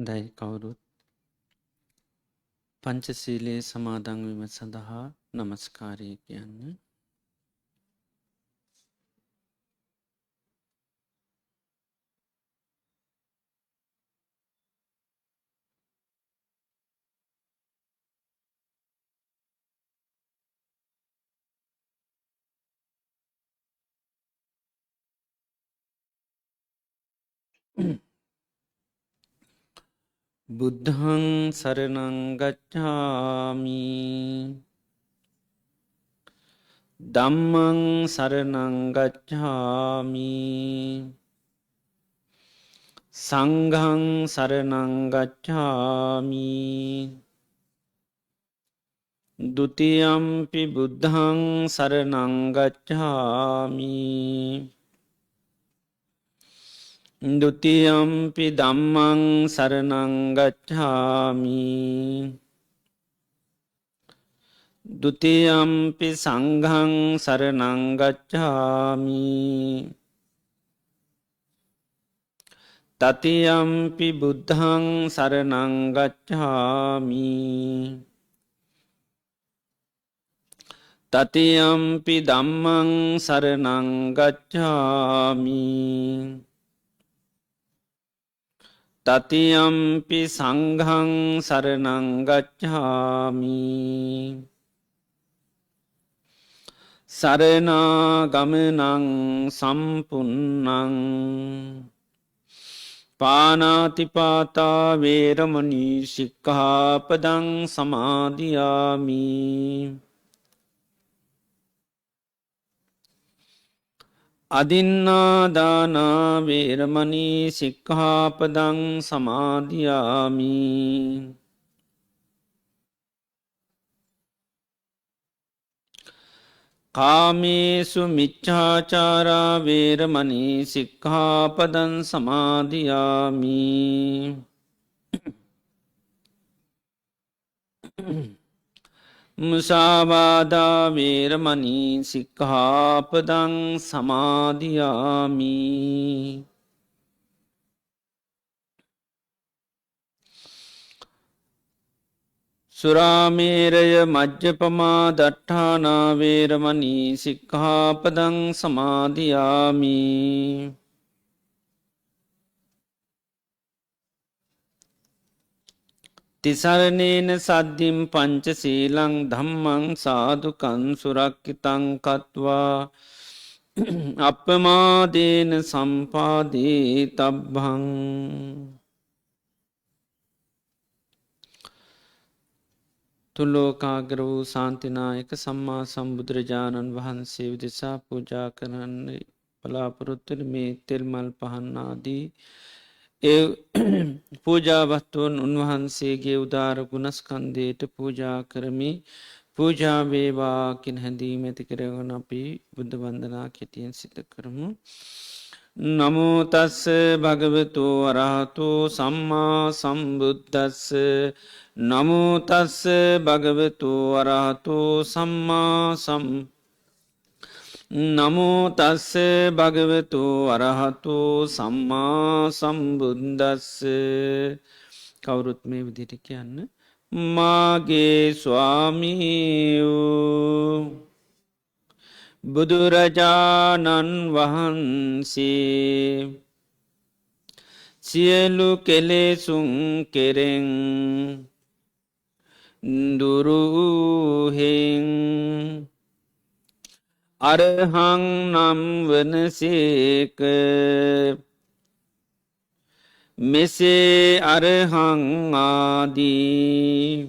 දැයි කවුරුත් පංචසීලයේ සමාදංවීම සඳහා නමස්කාරය කියන්න. බුද්ධහං සරනංගච්ඡාමි ධම්මං සරනංගච්ඡාමි සංඝං සරනංගච්ඡාමි ဒ ුතියම්පි බුද්ධං සරනංගච්ඡාමි ဒ ුතියම්පි ධම්මං සරනංගච්ඡාමි ဒ ුතියම්පි සංඝං සරනංගච්ඡාමි တတိယံ පි බුද්ධං සරණං ගච්ඡාමි တတိယံ පි ධම්මං සරණං ගච්ඡාමි တတိယံ පි සංඝං සරණං ගච්ඡාමි สรณගමනං සම්පුන්නං පානාතිපාතා වේරමණී සික්ඛාපදං සමාදියාමි අදින්නාදාන වේරමණී සික්ඛාපදං සමාදියාමි කාමේසු මිච්ඡාචාරා වේරමණී සික්ඛාපදං සමාදියාමි මුසාවාදා වේරමණී සික්ඛාපදං සමාදියාමි සුරාමේරය මජ්ජපමා දට්ඨානා වේරමණී සික්ඛාපදං සමාදියාමි තිසරණේන සද්ධින් පංචශීලං ධම්මං සාදුකං සුරක්ඛිතං කତ୍වා අප්පමාදේන සම්පාදේ තබ්බං තුලෝකාග්‍ර වූ ශාන්තිනායක සම්මා සම්බුදුරජාණන් වහන්සේ විදෙසා පූජා කරන්න බලාපොරොත්තු වෙන මේ තෙල් මල් පහන් ආදී ඒ පූජාවත්වුන් උන්වහන්සේගේ උදාර ගුණස්කන්ධයට පූජා කරමි පූජා වේවා කින් හැඳීම ඇති කරගෙන අපි බුද්ධ වන්දනා කෙටියෙන් සිදු කරමු නමෝ තස්ස භගවතු අරහතු සම්මා සම්බුද්දස්ස නමෝ තස්ස භගවතු අරහතු සම්මා නමෝ තස්ස භගවතු අරහතු සම්මා සම්බුද්දස්ස කවුරුත් මේ විදිහට කියන්න මාගේ ස්වාමීයෝ බුදුරජාණන් වහන්සේ සියලු කෙලෙසුන් කෙරෙන් දුරුහෙන් අරහං නම් වනසේක මෙසේ අරහං ආදී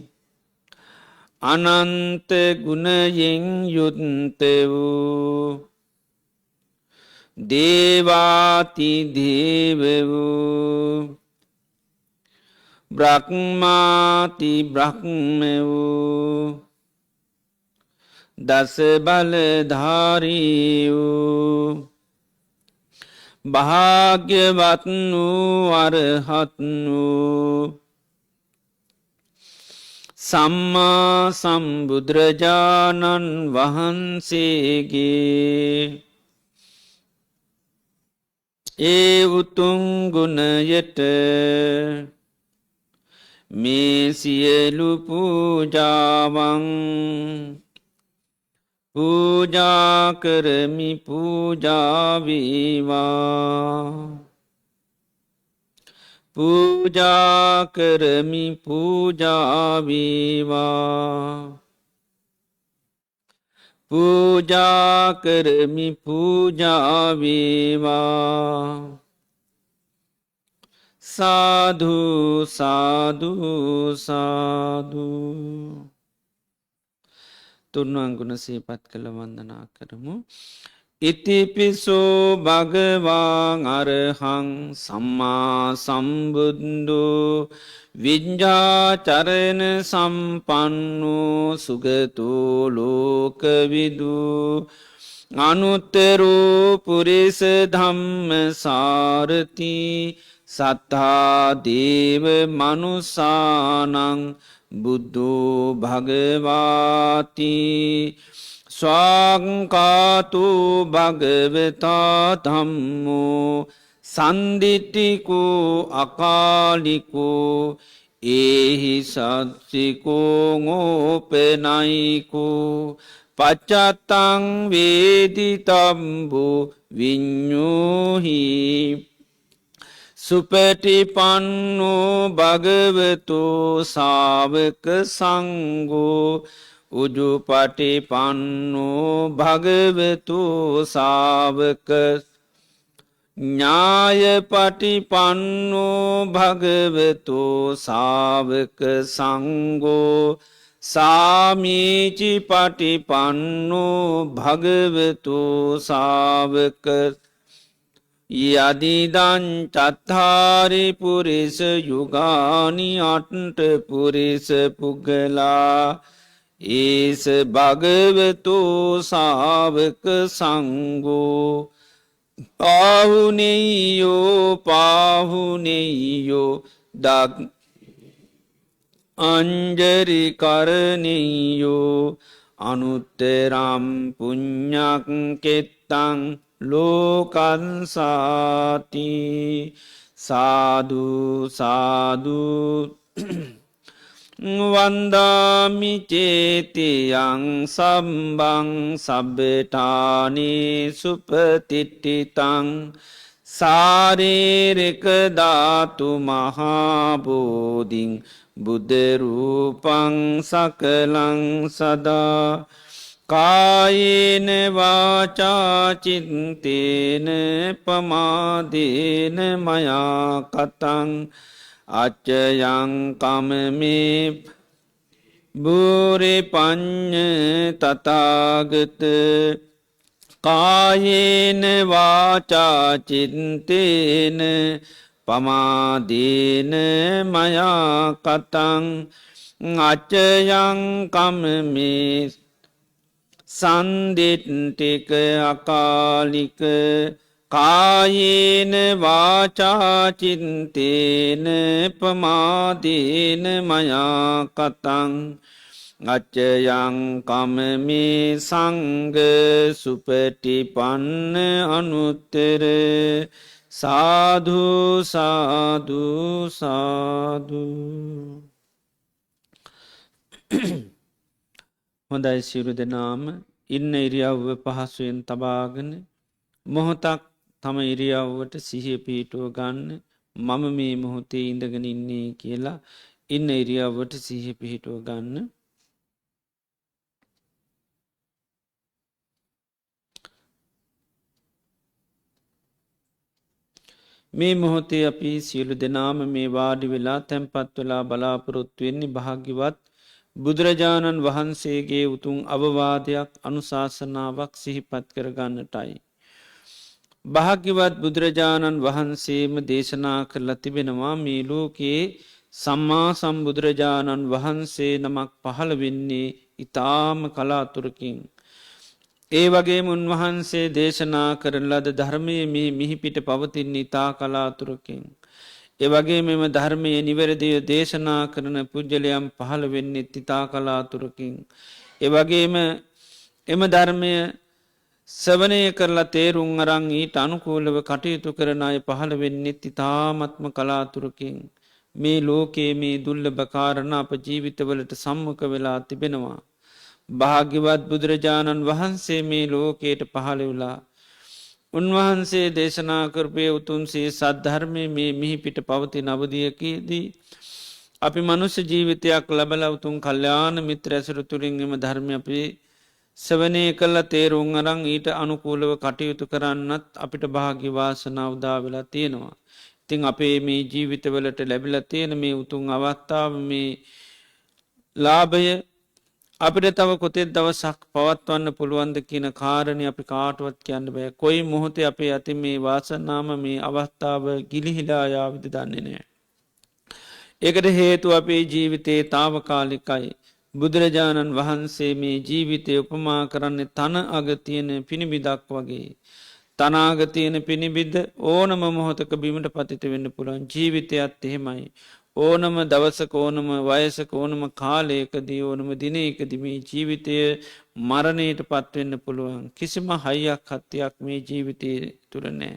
අනන්ත ගුණයෙන් යුක්ත වූ දේවාති දේව වූ බ්‍රහ්මාති බ්‍රහ්ම වූ දස බලධාරී වූ භාග්‍යවත් වූ අරහත් වූ සම්මා සම්බුදුරජාණන් වහන්සේගේ ඒ උතුම් ගුණයට මේ සියලු පූජාවන් පූජා කරමි පූජා වේවා පූජා කරමි පූජා වේවා පූජා කරමි පූජා වේවා සාදු සාදු සාදු තුන්වන් ගුණ සිහිපත් කළ වන්දනා කරමු. ඉතිපිසෝ භගවාන් අරහං සම්මා සම්බුද්ධෝ විඤ්ඤාචරණ සම්පන්නෝ සුගතෝ ලෝකවිදු අනුත්තරෝ පුරිස ධම්ම සාරති සත්තා දේව මනුසානං බුද්ධෝ භගවාති ස්වාංකාතු භගවතා ධම්මෝ සන්දිටිකෝ අකාලිකෝ ඒහි සත්සිකෝ ngෝපනයිකෝ පච්චත්තං වේදිතම්බෝ විඤ්ඤෝහි සුපටිපන්නෝ භගවතෝ සාවක සංඝෝ උජුපටිපන්නෝ භගවතෝ සාවක ඥායපටිපන්නෝ භගවතෝ සාවක සංඝෝ සාමීචි පටිපන්නෝ භගවතෝ සාවක යදිදං චත්තාරි පුරිස යුගානි අට්ඨ පුරිස පුග්ගලා ඒස භගවතු සාවක සංඝෝ පාහුනේයෝ දග් අංජරි කරණීයෝ අනුත්තරම් පුඤ්ඤක් කෙත්තං ලෝකන්සාති සාදු සාදු වන්දාමි චේතියං සම්බං සබ්බඨානේ සුපතිට්ඨිතං සාරේරික ධාතු මහා බෝධින් බුද්ධ රූපං සකලං සදා කායේන වාචා චිත්තේන පමාදේන මයා කතං අච්චයං කමමේ බුරේ පඤ්ඤ තථාගත කායේන වාචා චිත්තේන පමාදේන මයා කතං අච්චයං කමමේ සන්දිට්ඨික අකාලික කායේන වාචා චිත්තේන පමාදේන මයා කතං අච්චයං කමමේ සංඝ සුපටිපන්න අනුත්තර සාදු සාදු සාදු. හොඳයි සියලු දෙනාම ඉන්න ඉරියව්ව පහසුවෙන් තබාගෙන මොහොතක් තම ඉරියව්වට සිහිය පිහිටුව ගන්න. මම මේ මොහොතේ ඉඳගෙන ඉන්නේ කියලා ඉන්න ඉරියව්වට සිහිය පිහිටුව ගන්න. මේ මොහොතේ අපි සියලු දෙනාම මේ වාඩි වෙලා තැන්පත් වෙලා බලාපොරොත්තු වෙන්නේ භාග්‍යවත් බුදුරජාණන් වහන්සේගේ උතුම් අවවාදයක් අනුශාසනාවක් සිහිපත් කරගන්නටයි. භාග්‍යවත් බුදුරජාණන් වහන්සේම දේශනා කරලා තිබෙනවා මේ ලෝකයේ සම්මා සම්බුදුරජාණන් වහන්සේ නමක් පහළ වෙන්නේ ඊටාම කලාතුරකින්. ඒ වගේම උන්වහන්සේ දේශනා කරන ලද ධර්මයේ මේ මිහිපිට පවතින ඊතා කලාතුරකින්. ඒ වගේ මෙම ධර්මයේ නිවැරදිව දේශනා කරන පුජ්‍යලයන් පහළ වෙන්නේ ඊතා කලාතුරකින්. ඒ වගේම එම ධර්මය ශ්‍රවණය කරලා තේරුම් අරන් ඊට අනුකූලව කටයුතු කරන අය පහළ වෙන්නේ ඊ타ත්ම කලාතුරකින්. මේ ලෝකයේ මේ දුර්ලභ කාරණ අප ජීවිතවලට සම්මුඛ වෙලා තිබෙනවා. භාග්‍යවත් බුදුරජාණන් වහන්සේ මේ ලෝකයට පහළ වෙලා උන්වහන්සේ දේශනා කරපය උතුන්සේ සද්ධර්මය මේ මිහි පිට පවති නවදියකදී. අපි මනුස්්‍ය ජීවිතයක් ලබල උතුන් කල්්‍යාන මිත්‍ර ඇසුරු තුළින්ගම ධර්ම අපි සවනය කල්ල තේරුම් අරං ඊට අනුකූලව කටයුතු කරන්නත් අපිට භාග්‍යවාසනාව උදා වෙලා තියෙනවා. ඉතිං අපේ මේ ජීවිතවලට ලැබිල තියෙන මේ උතුන් අවස්ථාව මේ ලාභය අපිට තව කොතෙත් දවසක් පවත්වන්න පුළුවන්ද කියන කාරණය අපි කාටුවත් කියන්න බෑ. කොයි මොහොතේ අපේ ඇති මේ වාසනාම මේ අවස්ථාව ගිලිහිලායාවිද දන්නේ නෑ. ඒකට හේතු අපේ ජීවිතයේ තාවකාලිකයි. බුදුරජාණන් වහන්සේ මේ ජීවිතය උපමා කරන්නේ තන අගතියන පිණිබිදක් වගේ. තනාගතියන පිණිබිද ඕනම මොහොතක බිමට පතිත වෙන්න පුළන් ජීවිතයත් එහෙමයි. ඕනම දවසක ඕනම වයසක ඕනම කාලයකදී ඕනම දිනයකදමේ ජීවිතය මරණයට පත්වෙන්න පුළුවන්. කිසිම හයියක් හත්තියක් මේ ජීවිතය තුරනෑ.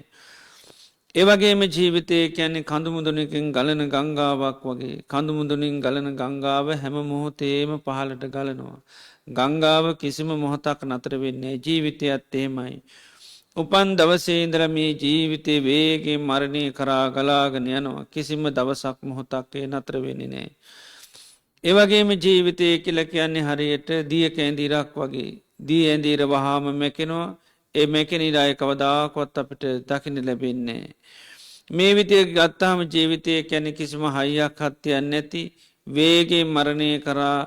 ඒවගේම ජීවිතය කියන්නේ කඳුමුදුනකින් ගලන ගංගාවක් වගේ කඳුමුදුනින් ගලන ගංගාව හැම මොහොතේම පහලට ගලනවා. ගංගාව කිසිම මොහොතක් නතර වෙන්නේ ජීවිතයත් එහෙමයි. උපන් දවසේ ඉදර මේ ජීවිතය වේගේ මරණය කරා ගලාගෙන යනවා කිසිම දවසක් මොහොතක්කේ නතර වෙන්නේ නෑ. ඒවගේම ජීවිතය කියල කියන්නේ හරියට දිය කෑන්දීරක් වගේ දී ඇඳීර වහාම මැකෙනවා ඒ මැකෙනනිරාය කවදාකොත් අපිට දකින ලැබෙන්නේ. මේ විතිය ගත්තාම ජීවිතය කැනෙ කිසිම හයියක් හත්තියන් නැති වේගේ මරණය කරා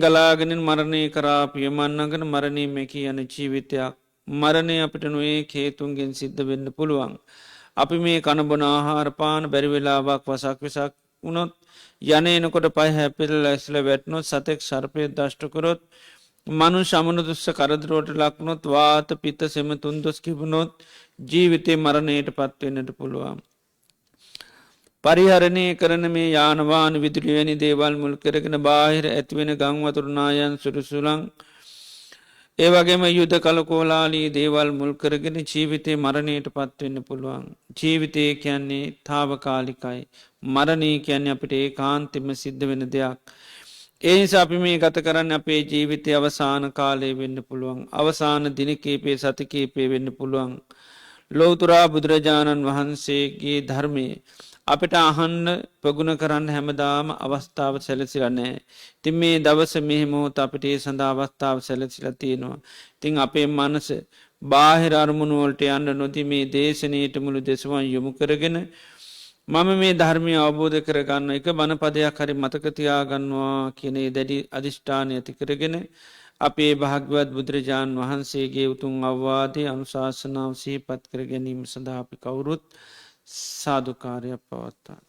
ගලාගෙනින් මරණය කරා පියමන්නගෙන මරණය මැකී යන ජීවිතයක් මරණය අපිට නොේ හේතුන්ගෙන් සිද්ධ වෙන්න පුළුවන්. අපි මේ කණබොන ආහාරපාන බැරිවෙලාවක් වසක් විසක් වුණොත් යනනකොට පයි හැපිල් ඇස්ල වැටනොත් සතෙක් සර්පය දෂ්ටකරොත් මනු ශමන දුස්ස කරදරෝට ලක්නොත් වාත පිත සෙම තුන්දොස් කිබුණොත් ජීවිතය මරණයට පත්වෙන්නට පුළුවන්. පරිහරණය කරන මේ යානවාන විදුලියනි දේවල් මුල් කරගෙන බාහිර ඇතිවෙන ගංවතුරනායන් සුරසුලං ඒවගේම යුද කලකෝලාලී දේවල් මුල් කරගෙන ජීවිතය මරණයට පත්වෙන්න පුළුවන්. ජීවිතය කියන්නේ තාවකාලිකයි. මරණී කියන්නේ අපිට ඒ කාන්තිම සිද්ධ වෙන දෙයක්. ඒ නිසා අපි මේ ගත කරන්න අපේ ජීවිතය අවසාන කාලය වෙන්න පුළුවන්. අවසාන දිනකීපේ සතිකීපේ වෙන්න පුළුවන්. ලෝතුරා බුදුරජාණන් වහන්සේගේ ධර්මය අපිට අහන්න ප්‍රගුණ කරන්න හැමදාම අවස්ථාව සැලසිලනෑ. තින් මේ දවස මෙහෙමෝත අපිට ඒ සඳ අවස්ථාව සැලසිල තියෙනවා. තිං අපේ මනස බාහිර අරමුණුවලට යන්න නොති මේ දේශනයට මුළු දෙසවන් යොමු කරගෙන මම මේ ධර්මය අවබෝධ කරගන්න එක බණපදයක් හරි මතකතියාගන්නවා කියනේ දැඩි අධිෂ්ඨානය ඇති කරගෙන අපේ භාග්‍යවත් බුදුරජාණන් වහන්සේගේ උතුන් අවවාදය අනුශාසනාව සහපත් කර ගැනීම සඳහා අපි කවුරුත් සාධකාරයක් පවත්තා.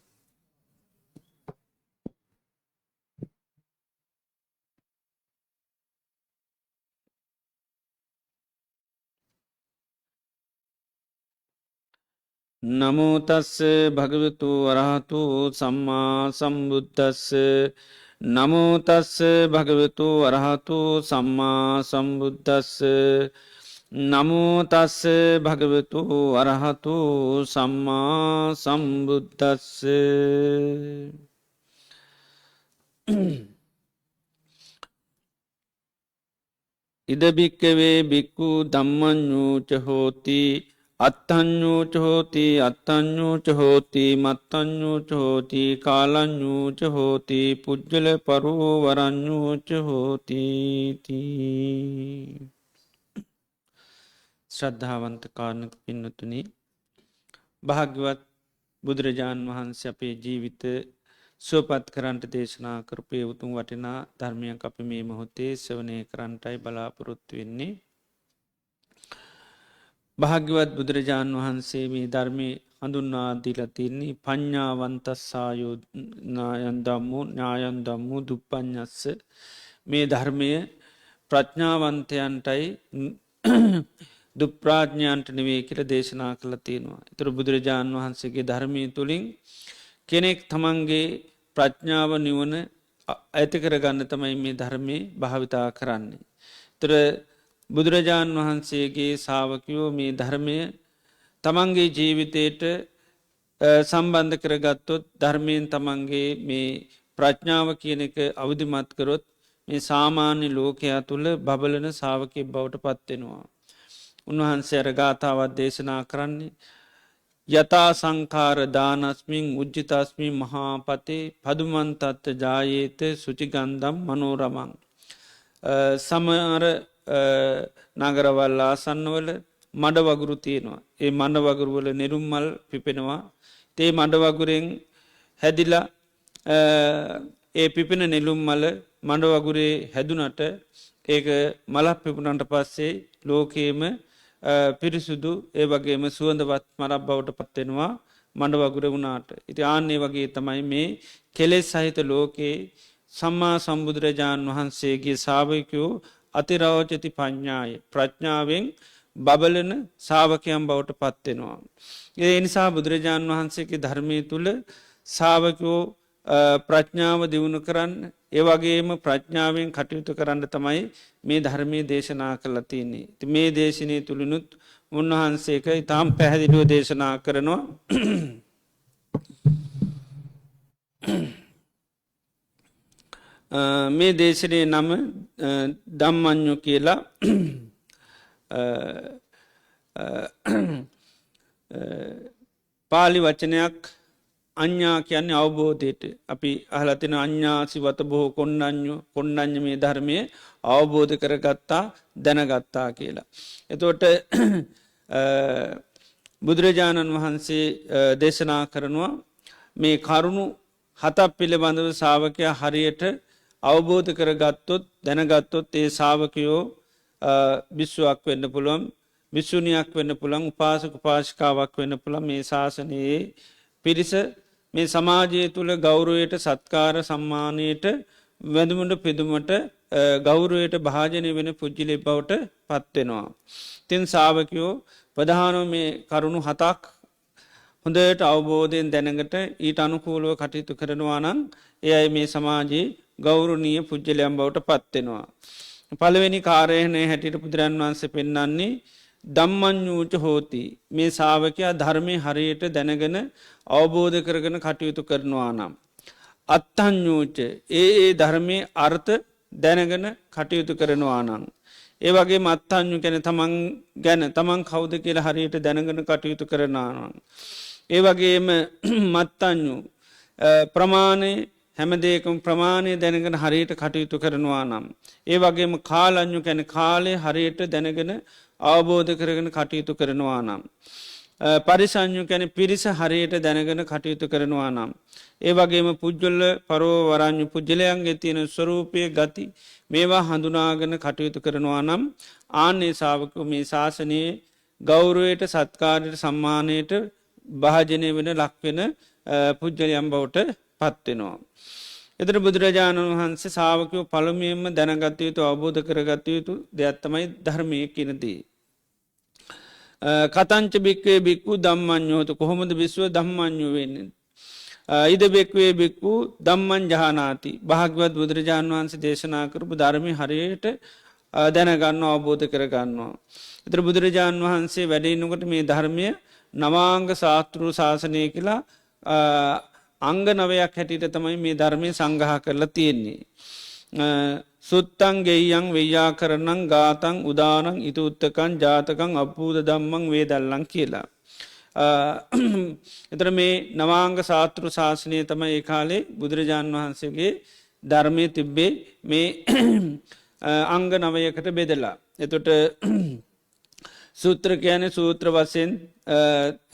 නමුතස්ස භගවතු වරහතු සම්මා සම්බුද්ධස්ස නමුතස්ස භගවතු වරහතු සම්මා සම්බුද්ධස්ස නමුතස්ස භගවතු වරහතු සම්මා සම්බුද්ධස්ස ඉදභික්කවේ බික්කු දම්මඥූච හෝති අත්තඥූච හෝති අත්තඥූච හෝති මත්තඥූච හෝති කාලඥූච හෝති පුද්ගල පරෝවරඥූච හෝතිති. ශ්‍රද්ධාවන්ත කාරණක පින්නතුනි භාග්‍යවත් බුදුරජාණන් වහන්සේ අපේ ජීවිත සුවපත් කරන්ට දේශනා කරපය උතුම් වටිනා ධර්මයක් අපි මේ මොහොතේ සවනය කරන්ටයි බලාපොරොත්තු වෙන්නේ. භාග්‍යවත් බුදුරජාණන් වහන්සේ මේ ධර්මය හඳුන්වාදීලා තින්නේ පඤ්ඥාවන්තස්සායෝ නායන්දම්මු ඥායන්දම්මු දුප්පඥස්ස මේ ධර්මය ප්‍රඥාවන්තයන්ටයි දුප්‍රාඥ්ඥාන්ට නෙවේ කියල දේශනා කළ තියෙනවා. එතුර බුදුරජාණන් වහන්සේගේ ධර්මය තුළින් කෙනෙක් තමන්ගේ ප්‍රඥාව නිවන ඇති කරගන්න තමයි මේ ධර්මය භාවිතා කරන්නේ. තර බුදුරජාණන් වහන්සේගේ සාාවකයෝ මේ ධර්මය තමන්ගේ ජීවිතයට සම්බන්ධ කරගත්තොත් ධර්මයෙන් තමන්ගේ මේ ප්‍රඥාව කියන එක අවධිමත් කරොත් මේ සාමාන්‍ය ලෝකයා තුළ බබලන සාාවකය බවට පත්වෙනවා. උන්වහන්සේ අරගාථාවත් දේශනා කරන්නේ යතා සංකාර දානස්මින් උජ්ජිතස්මි මහාපතේ පදුමන්තත්ත ජායේත සුචිගන්දම් මනෝරමං. සමර නගරවල් ආසන්නවල මඩ වගුරු තියෙනවා. ඒ මඩ වගුරුවල නිරුම්මල් පිපෙනවා. තේ මඩ වගුරෙන් හැදිලා ඒ පිපෙන නෙළුම් මල මඩ වගුරේ හැදුනට ඒක මලක් පිපුණට පස්සේ ලෝකයේම පිරිසුදු ඒ වගේම සුවඳවත් මරක් බවට පත්වෙනවා මඩ වගුර වුණාට. ඉති ආන්නේ වගේ තමයි මේ කෙලෙස් සහිත ලෝකයේ සම්මා සම්බුදුරජාණන් වහන්සේගේ සාාවකයෝ අතිරෝචති පඥ්ඥාය ප්‍රඥාවෙන් බබලන සාාවකයම් බවට පත්වෙනවා. ඒ නිසා බුදුරජාණන් වහන්සේගේ ධර්මය තුළ සාාවකයෝ ප්‍රඥාව දියුණු කරන්න ඒවගේම ප්‍රඥාවෙන් කටයුතු කරන්න තමයි මේ ධර්මය දේශනා කරලා තියන්නේ. මේ දේශනය තුළිනුත් උන්වහන්සේක ඉතාම් පැහැදිලුව දේශනා කරනවා. මේ දේශනය නම දම්මං්ඥු කියලා පාලි වචනයක් අඥ්ඥා කියන්නේ අවබෝධයට අපි අහලතින අඥ්ඥාසි වත බොහෝ කොණ්ඩඥ මේ ධර්මය අවබෝධ කරගත්තා දැනගත්තා කියලා. එතෝට බුදුරජාණන් වහන්සේ දේශනා කරනවා මේ කරුණු හතක් පිළිබඳව සාාවකයා හරියට අවබෝධ කරගත්තොත් දැනගත්තොත් ඒ සාාවකයෝ බිශ්ුවක් වෙන්න පුළුවන් විශ්ෂුණයක් වෙන්න පුළන් උපාසක පාශිකාවක් වෙන්න පුළ මේ ශාසනයේ පිරිස මේ සමාජය තුළ ගෞරුවයට සත්කාර සම්මානයට වැඳමුට පිදුමට ගෞරුවයට භාජනය වෙන පුද්ජිලි බවට පත්වෙනවා. තින් සාාවකයෝ ප්‍රධානව මේ කරුණු හතක් හොඳට අවබෝධයෙන් දැනගට ඊට අනුකූලුව කටයුතු කරනවා නම් එයයි මේ සමාජයේ ගෞරුණීය පුද්ජලයම් බවට පත්වෙනවා. පළවෙනි කාරයනය හැටියට පුදුරන් වහන්සේ පෙන්න්නන්නේ දම්මං්ඥූච හෝති මේ සාාවකයා ධර්මය හරියට දැනගෙන අවබෝධ කරගෙන කටයුතු කරනවා නම්. අත්තං්ඥූච ඒ ධර්මය අර්ථ දැනගෙන කටයුතු කරනවා නම්. ඒ වගේ මත්තං්ඥු කැන තමන් ගැන තමන් කෞුද කියලා හරියට දැනගෙන කටයුතු කරනානම්. ඒ වගේම මත්තං්ඥු ප්‍රමාණය හැමදේකම ප්‍රමාණය දැනගෙන හරියට කටයුතු කරනවා නම්. ඒ වගේම කාලං්ඥු කැන කාලය හරියට දැනගෙන අවබෝධ කරගෙන කටයුතු කරනවා නම්. පරිසං්ඥු කැන පිරිස හරියට දැනගෙන කටයුතු කරනවා නම්. ඒ වගේම පුද්ගොල්ල පරෝවරං්ඥු පුද්ජලයන්ගේ තියෙන ස්වරූපය ගති මේවා හඳුනාගෙන කටයුතු කරනවා නම් ආන්නේ සාාවක මේ ශාසනයේ ගෞරුවයට සත්කාරයට සම්මානයට භාජනය වෙන ලක්වෙන පුද්ගලයම් බවට පත්වෙනවා. එතර බුදුරජාණන් වහන්සේ සාාවකයෝ පළමියම දැනගත යුතු අවබෝධ කරගත යුතු දෙයක්ත්තමයි ධර්මය කියනදී. කතංච බික්වේ බික්කු දම්මං්ඥෝතු කොහොමද විශ්ව දම්මං්ඥු වෙන්නේ. ඉද බෙක්වේ බික්කු දම්මන් ජහනාති භාගවත් බුදුරජාණන් වහන්සේ දේශනා කරපු ධර්මය හරියට දැනගන්න අවබෝධ කරගන්නවා. එතර බුදුරජාණන් වහන්සේ වැඩෙන්න්නකොට මේ ධර්මය නවාංග ශාස්තෘ ශාසනය කියලා අංග නවයක් හැටියට තමයි මේ ධර්මය සංගහ කරලා තියෙන්නේ. සුත්තං ගෙයියන් වෙයා කරනං ගාතන් උදානං ඉතුඋත්තකන් ජාතකං අපූද දම්මං වේදල්ලං කියලා. එතර මේ නවාංග ශාස්තෘ ශාසනය තම ඒ කාලේ බුදුරජාණන් වහන්සේගේ ධර්මය තිබ්බේ මේ අංග නවයකට බෙදලා. එතොට සූත්‍ර කියන සූත්‍ර වසයෙන්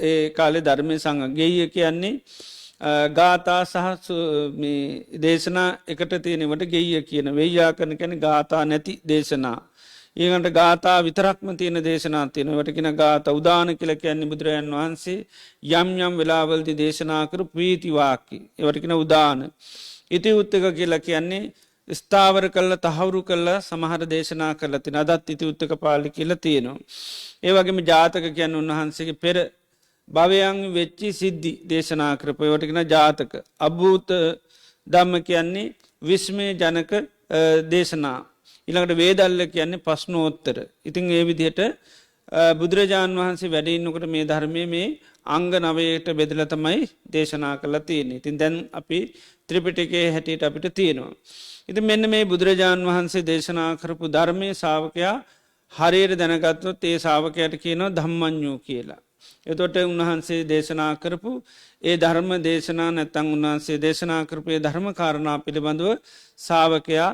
ඒ කාලෙ ධර්මය සංග ගෙය කියන්නේ ගාථා සහ දේශනා එකට තියෙනවට ගෙය කියන වෙයා කරන කැන ගාථා නැති දේශනා. ඒකට ගාථා විතරක්ම තියෙන දේශනා තියෙන වටකින ගාත උදාන කියල කියන්නේ බුදුරජන් වහන්සේ යම් යම් වෙලාවලති දේශනා කර ප්‍රීතිවාකි එවටකින උදාන. ඉති උත්තක කියලා කියන්නේ ස්ථාවර කල්ල තහවුරු කල්ල සමහර දේශනා කරලති අදත් ඉති උත්තක පාලි කියල තියෙනවා. ඒවගේම ජාතක කියන්න උන්වහන්සේගේ පෙර භවයන් වෙච්චි සිද්ධි දේශනා කරපයවටගෙන ජාතක. අභූත ධම්ම කියන්නේ විස්මය ජනක දේශනා. ඉළඟට වේදල්ල කියන්නේ පස්්නෝත්තර. ඉතිං ඒ විදිහට බුදුරජාණන් වහන්සේ වැඩඉන්නකට මේ ධර්මය මේ අංග නවයට බෙදල තමයි දේශනා කළ තියෙන්නේ. ඉතින් දැන් අපි ත්‍රිපිටකේ හැටියට අපිට තියෙනවා. ඉති මෙන්න මේ බුදුරජාණන් වහන්සේ දේශනා කරපු ධර්මය ශාවකයා හරියට දැනගත්වොත් ඒ ශාවකයට කියනවා ධම්මඥෝ කියලා. එතොට උන්වහන්සේ දේශනා කරපු ඒ ධර්ම දේශනා නැත්තං උන්වහන්සේ දේශනා කරපුේ ධර්ම කාරණා පිළිබඳව ශාවකයා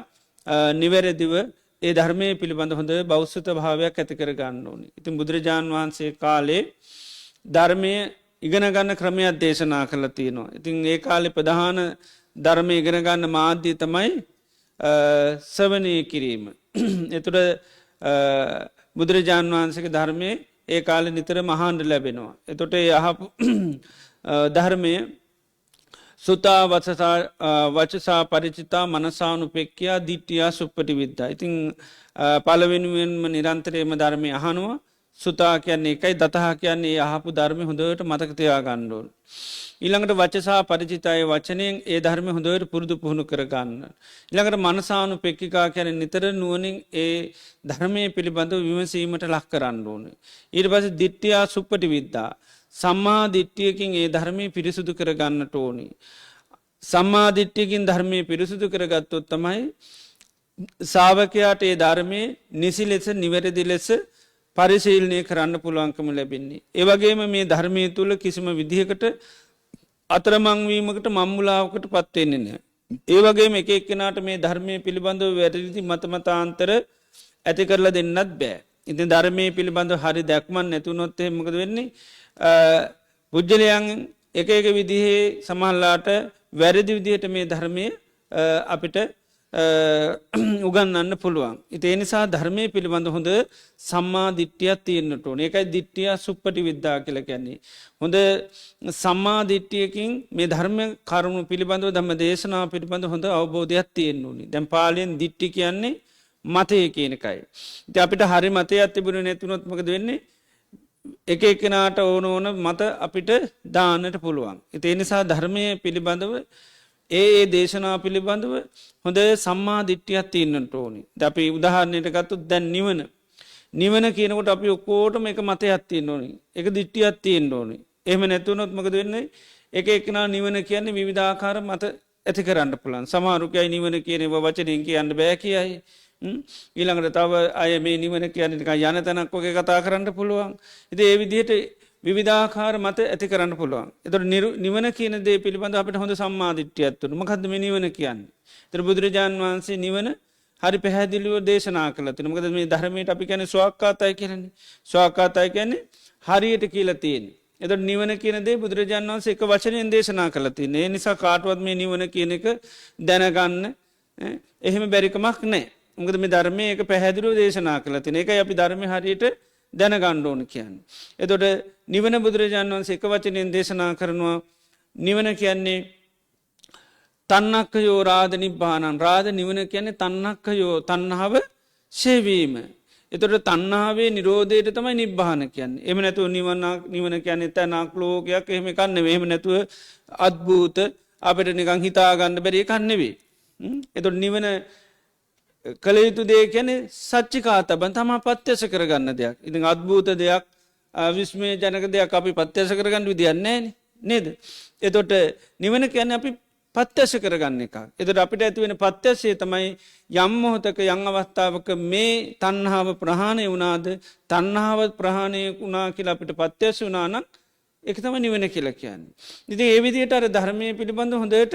නිවැරදිව ඒ ධර්මය පිළිබඳ හොඳ බෞස්සත භාවයක් ඇති කර ගන්න ඕනි. ඉතින් බුදුරජාණන් වහන්සේ කාලේ ධර්මය ඉගෙන ගන්න ක්‍රමයක් දේශනා කළ තියෙනවා. ඉතින් ඒ කාලෙ ප්‍රධාන ධර්මය ඉගෙන ගන්න මාධ්‍ය තමයි සවනය කිරීම. එතුට බුදුරජාණන් වහන්සේගේ ධර්මය ඒ කාල නිතර මහන්ඩ ලැබෙනවා. එතොට යහපු ධර්මය සුතා වචසා පරිචිතා මනසානු පෙක්කයා දිට්ටියා සුප්පටි විද්දා. ඉතිං පලවෙනුවෙන්ම නිරන්තරයම ධර්මය අහනුව සුතා කියන්නේ එකයි දතහා කියන්නේ යහපු ධර්මය හොඳට මතකතයා ගණ්ඩෝල්. ඊළඟට වචසා පරිචිතය වචනයෙන් ඒ ධර්ම හොඳට පුරුදු පුහුණු කරගන්න. ඊළඟට මනසානු පෙක්කිකා කියන නිතර නුවනින් ඒ ධර්මය පිළිබඳව විමසීමට ලක් කරන්න ඕන. ඊට පස දිට්ටියා සුප්පටි විද්දා. සම්මා දිට්ටියකින් ඒ ධර්මය පිරිසුදු කරගන්නට ඕනි. සම්මාධිට්්‍යයකින් ධර්මය පිරිසුදු කරගත්තොත් තමයි සාාවකයාට ඒ ධර්මය නිසි ලෙස නිවැරදි ලෙස පරිශීලනය කරන්න පුළුවන්කම ලැබෙන්නේ. ඒවගේම මේ ධර්මය තුළ කිසිම විදිහකට අතරමංවීමකට මම්මුලාවකට පත්වෙන්නේ නෑ. ඒවගේ එක එක්කෙනට මේ ධර්මය පිළිබඳව වැරදිදි මතමතාන්තර ඇති කරලා දෙන්නත් බෑ. ඉතින් ධර්මය පිළිබඳව හරි දැක්මන් නැතුනොත් එහෙමකද වෙන්නේ පුද්ගලයන් එක විදිහේ සමහල්ලාට වැරදි විදිහට මේ ධර්මය අපිට උගන්නන්න පුළුවන්. ඉතිේ නිසා ධර්මය පිළිබඳ හොඳ සම්මා දිට්ටියක් තියෙන්න්නට ඕන එකයි දිට්ටිය සුප්පටි විද්දා කියල කැන්නේ. හොඳ සම්මා දිට්ටියකින් මේ ධර්ම කරුණු පිළිබඳව ධම දේශනා පිළිබඳ හොඳ අවබෝධයක් තියෙන්න්න ඕනි. දැම් පාලයෙන් දිට්ටි කියන්නේ මතය කියනකයි. ති අපිට හරි මතය අත්තිබුණ නැතුනොත්මකද වෙන්නේ එක එකනාට ඕන මත අපිට දාන්නට පුළුවන්. ඉතිේ නිසා ධර්මය පිළිබඳව ඒ දේශනා පිළිබඳව හොඳ සම්මා දිට්ටියක් තියන්නට ඕනි. ද අපි උදාහරණයට ගත්තු දැන් නිවන කියනකොට අපි ඔක්කෝටම එක මත අත්තියෙන් ඕනි එක දිට්ටියක් තියෙන් ඕනි. එහම නැතුනොත් මකද වෙන්නේ එක එකනා නිවන කියන්නේ විවිධාකාර මත ඇති කරන්න පුළන් සමාරුකයි නිවන කියනව වචනින් කියන්න බෑ කියයි. ඊළඟට තව අය මේ නිවන කියන්නක යන තැනක් වගේ කතා කරන්න පුළුවන්. ඉති ඒ විදිහට විධාකාර මත ඇති කරන්න පුළුවන්. එතට නිවන කියන දේ පිළිබඳ අපට හොඳ සම්මාධිට්්‍යයත්තුන මකදම නිවන කියන්න. තර බුදුරජාණන් වහන්සේ නිවන හරි පැහැදිලිව දේශනා කළ තින මකද මේ ධර්මයට අපි කැන ස්වාක්කාතයි කියරන්නේ ස්වාකාතයි කියන්නේ හරියට කියලතියෙන්. එත නිවන කියන දේ බුදුරජාණන් වන්සේ එක වචනයෙන් දේශනා කළති ඒ නිසා කාටුවත් මේ නිවන කියන එක දැනගන්න එහෙම බැරිකමක් නෑ. උගද මේ ධර්මය එක පැහැදිලුව දේශනා කළ තින එක අපි ධර්ම හරියට දැන ගණ්ඩෝන කියන්න. එතොට නිවන බුදුරජාණන් වන්සේ එක වචනයෙන් දේශනා කරනවා නිවන කියන්නේ තන්නක්කයෝ රාධ නිබ්බානන් රාධ නිවන කියන්නේ තන්නක්කයෝ තන්නහාව ශේවීම. එතොට තන්නාවේ නිරෝධයට තමයි නිබ්භාන කියන්නේ එම නැතුව නිවන කියන්නේ තැනක් ලෝකයක් එහෙම කන්න එහෙම නැතුව අත්භූත අපට නිකං හිතාගන්න බැරි කන්නෙවේ. එතොට නිවන කළයුතු දේ කැනෙ සච්චිකා තබන් තම පත්්‍යස කරගන්න දෙයක්. ඉතින් අත්භූත දෙයක් විස්මේ ජනක දෙයක් අපි පත්්‍යස කරගන්න විදින්නේ නේද. එතොට නිවන කියන්න අපි පත්්‍යස කරගන්න එක. එතට අපිට ඇතිවෙන පත්්‍යසේ තමයි යම් මොහොතක යං අවස්ථාවක මේ තන්හාාව ප්‍රහාණය වුණාද තන්හාාව ප්‍රහාණය වුණා කියලා අපිට පත්්‍යස වුනානක් එක තම නිවන කියලා කියන්නේ. ඉති ඒ විදියට අර ධර්මය පිළිබඳ හොඳට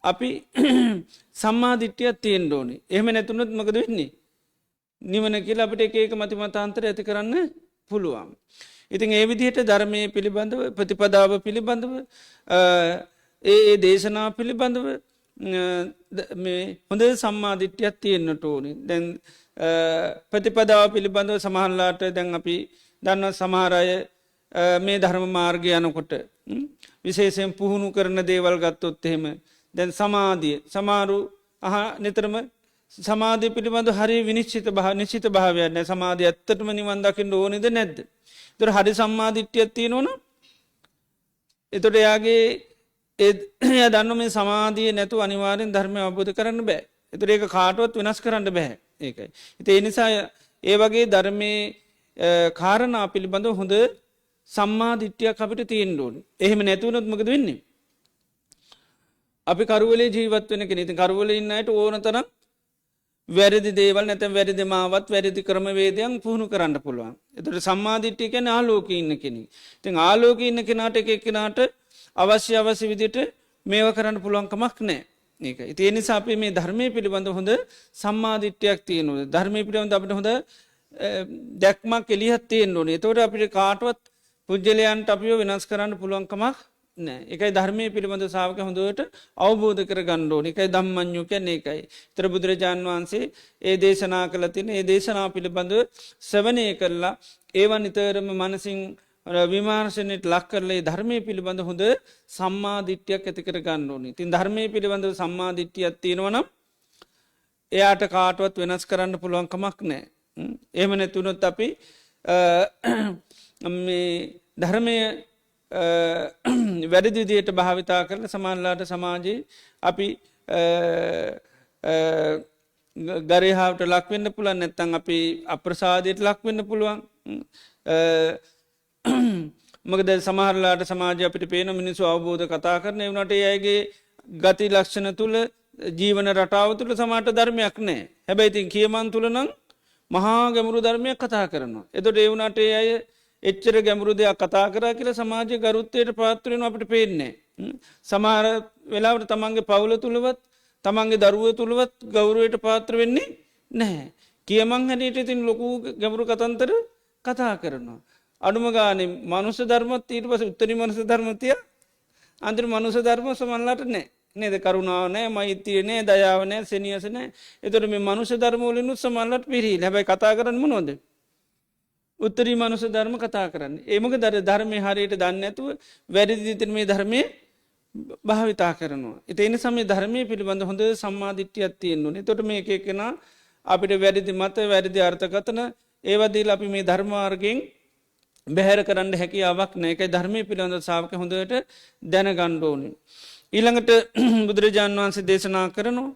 අපි සම්මාධිට්්‍යයක් තියෙන් ඕනේ එහෙම නැතුනොත් මකද වෙන්නේ. නිවන කියලා අපට එක මතිමතාන්තර ඇති කරන්න පුළුවන්. ඉතින් ඒ විදිහට ධර්මය පිළිබඳව ප්‍රතිපදාව පිළිබඳව ඒ දේශනා පිළිබඳව හොඳ සම්මාධිට්්‍යයක් තියෙන්න්නට ඕනි. දැන් ප්‍රතිපදාව පිළිබඳව සමහල්ලාට දැන් අපි දන්න සමහරය මේ ධර්ම මාර්ගය යනකොට විශේෂයෙන් පුහුණු කරන දේවල් ගත්තොත් එහෙම දැන් සමාධිය සමාරු නිතරම සමාධය පිළිබඳ හරි විනිශ්චිත නිශ්චිත භාවයන්න සමාධය ඇත්තටම නිවන්දකිට ඕනිද නැද්ද. තුර හරි සම්මාධිට්්‍යයක් තියෙන ඕන එතොට එයාගේ ඒ දන්න මේ සමාධිය නැතු අනිවාරෙන් ධර්මය අවබෝධ කරන්න බෑ. එතුර ඒක කාටුවත් වෙනස් කරන්න බැහැ ඒකයි. හිත ඒ නිසා ඒ වගේ ධර්මය කාරණා පිළිබඳව හොඳ සම්මා දිට්ඨියක් අපිට තියෙන්න ඕනේ. එහෙම නැතුනොත් මොකද වෙන්නේ? අපි කරුවලේ ජීවත් වෙන කෙනෙක්. ඉතින් කරුවලේ ඉන්න අයට ඕන තරම් වැරදි දේවල් නැත්නම් වැරදි මාවත් වැරදි ක්‍රමවේදයන් පුහුණු කරන්න පුළුවන්. ඒතකොට සම්මා දිට්ඨිය කියන්නේ ආලෝකයේ ඉන්න කෙනෙක්. ඉතින් ආලෝකයේ ඉන්න කෙනාට එක එක්කෙනාට අවශ්‍ය විදිහට මේව කරන්න පුළුවන් කමක් නැහැ. මේක. ඉතින් ඒ නිසා අපි මේ ධර්මයේ පිළිබඳව හොඳ සම්මා දිට්ඨියක් තියෙන්න ඕනේ. ධර්මයේ පිළිබඳව අපිට හොඳ දැක්මක් එළියක් තියෙන්න ඕනේ. ඒතකොට අපිට කාටවත් පුජ්‍යලයන්ට අපිව වෙනස් කරන්න පුළුවන් කමක් නැහැ. ඒකයි ධර්මයේ පිළිබඳව ශ්‍රාවක හොඳට අවබෝධ කරගන්න ඕනේ. ඒකයි ධම්මඤ්ඤු කියන්නේ ඒකයි. ඊතර බුදුරජාන් වහන්සේ ඒ දේශනා කළ තියෙන ඒ දේශනා පිළිබඳව ශ්‍රවණය කළා. ඒව නිතරම මනසින් විමර්ශනයට ලක් කරලා ඒ ධර්මයේ පිළිබඳව හොඳ සම්මා දිට්ඨියක් ඇති කර ගන්න ඕනේ. ඉතින් ධර්මයේ පිළිබඳව සම්මා දිට්ඨියක් තියෙනවා නම් එයාට කාටවත් වෙනස් කරන්න පුළුවන් කමක් නැහැ. එහෙම නැතුනොත් අපි මේ ධර්මයේ වැරදි විදියට භාවිතා කරන සමාජලාට සමාජයේ අපි ගරේහාවට ලක් වෙන්න පුළුවන්. නැත්නම් අපි අප්‍රසාදයට ලක් වෙන්න පුළුවන්. මොකද සමහරලාට සමාජය අපිට පේන මිනිස්සු අවබෝධ කතා කරන ඒ වුණාට ඒ අයගේ ගති ලක්ෂණ තුල ජීවන රටාව තුල සමාජට ධර්මයක් නැහැ. හැබැයි ඉතින් කියමන් තුල නම් මහා ගැඹුරු ධර්මයක් කතා කරනවා. එතකොට ඒ වුණාට ඒ අය එච්චර ගැඹුරු දෙයක් කතා කරා කියලා සමාජයේ ගරුත්වයට පාත්‍ර වෙනවා අපිට පේන්නේ නැහැ. සමහර වෙලාවට තමන්ගේ පවුල තුලවත් තමන්ගේ දරුවෝ තුලවත් ගෞරවයට පාත්‍ර වෙන්නේ නැහැ. කියමන් හැටියට ඉතින් ලොකු ගැඹුරු කතන්දර කතා කරනවා. අඩුම ගානේ මනුෂ්‍ය ධර්මත් ඊට පස්සේ උත්තරී මනුෂ්‍ය ධර්ම තියා අන්තිම මනුෂ්‍ය ධර්ම සමන්ලාට නැහැ. නේද? කරුණාව නැහැ, මෛත්‍රිය නැහැ, දයාව නැහැ, සෙනෙහස නැහැ. ඒතකොට මේ මනුෂ්‍ය ධර්ම වලිනුත් සමන්ලාට පිළිහිල. හැබැයි කතා කරන්නේ මොනවද? උත්තරී මනුෂ්‍ය ධර්ම කතා කරන්නේ. ඒ මොකද ධර්මයේ හරියට දන්නේ නැතුව වැරදි විදිහට මේ ධර්මයේ භාවිතා කරනවා. ඒ නිසා මේ ධර්මයේ පිළිබඳ හොඳ සම්මා දිට්ඨියක් තියෙන්න ඕනේ. ඒතකොට මේක එකනා අපිට වැරදි මත වැරදි අර්ථකථන ඒවා දීලා අපි මේ ධර්ම මාර්ගයෙන් බැහැර කරන්න හැකියාවක් නැහැ. ඒකයි ධර්මයේ පිළිබඳ ශ්‍රාවක හොඳට දැනගන්න ඕනේ. ඊළඟට බුදුරජාණන් වහන්සේ දේශනා කරනවා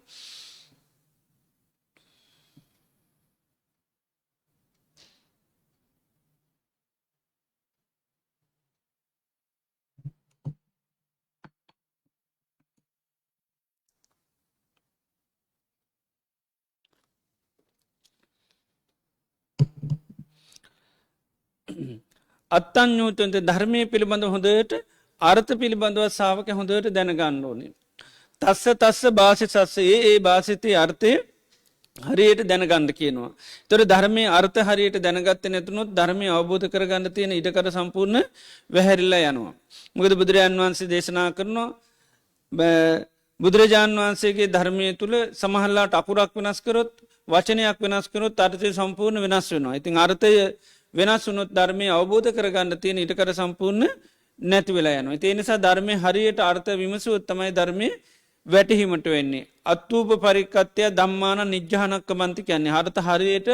අත්තඤ්ඤූතන්ත ධර්මයේ පිළිබඳ හොඳට අර්ථ පිළිබඳව ශ්‍රාවක හොඳට දැනගන්න ඕනේ. තස්ස භාසිතස්ස ඒ භාසිතේ අර්ථය හරියට දැනගන්න කියනවා. ඒතර ධර්මයේ අර්ථ හරියට දැනගත්තේ නැතුනොත් ධර්මය අවබෝධ කරගන්න තියෙන ඉඩකඩ සම්පූර්ණ වැහැරිලා යනවා. මොකද බුදුරජාන් වහන්සේ දේශනා කරනවා බුදුරජාන් වහන්සේගේ ධර්මයේ තුල සමහරලාට අකුරක් වෙනස් කරොත් වචනයක් වෙනස් කරොත් අර්ථය සම්පූර්ණ වෙනස් වෙනවා. ඉතින් අර්ථය වෙනස් වුණොත් ධර්මය අවබෝධ කරගන්න තියෙන ඊටකර සම්පූර්ණ නැති වෙලා යනවා. ඒ නිසා ධර්මයේ හරියට අර්ථ විමසුවොත් තමයි ධර්මයේ වැටහීමට වෙන්නේ. අත්ූප පරික්කත්‍ය ධම්මාන නිජ්ජානක්කමන්ති කියන්නේ අර්ථ හරියට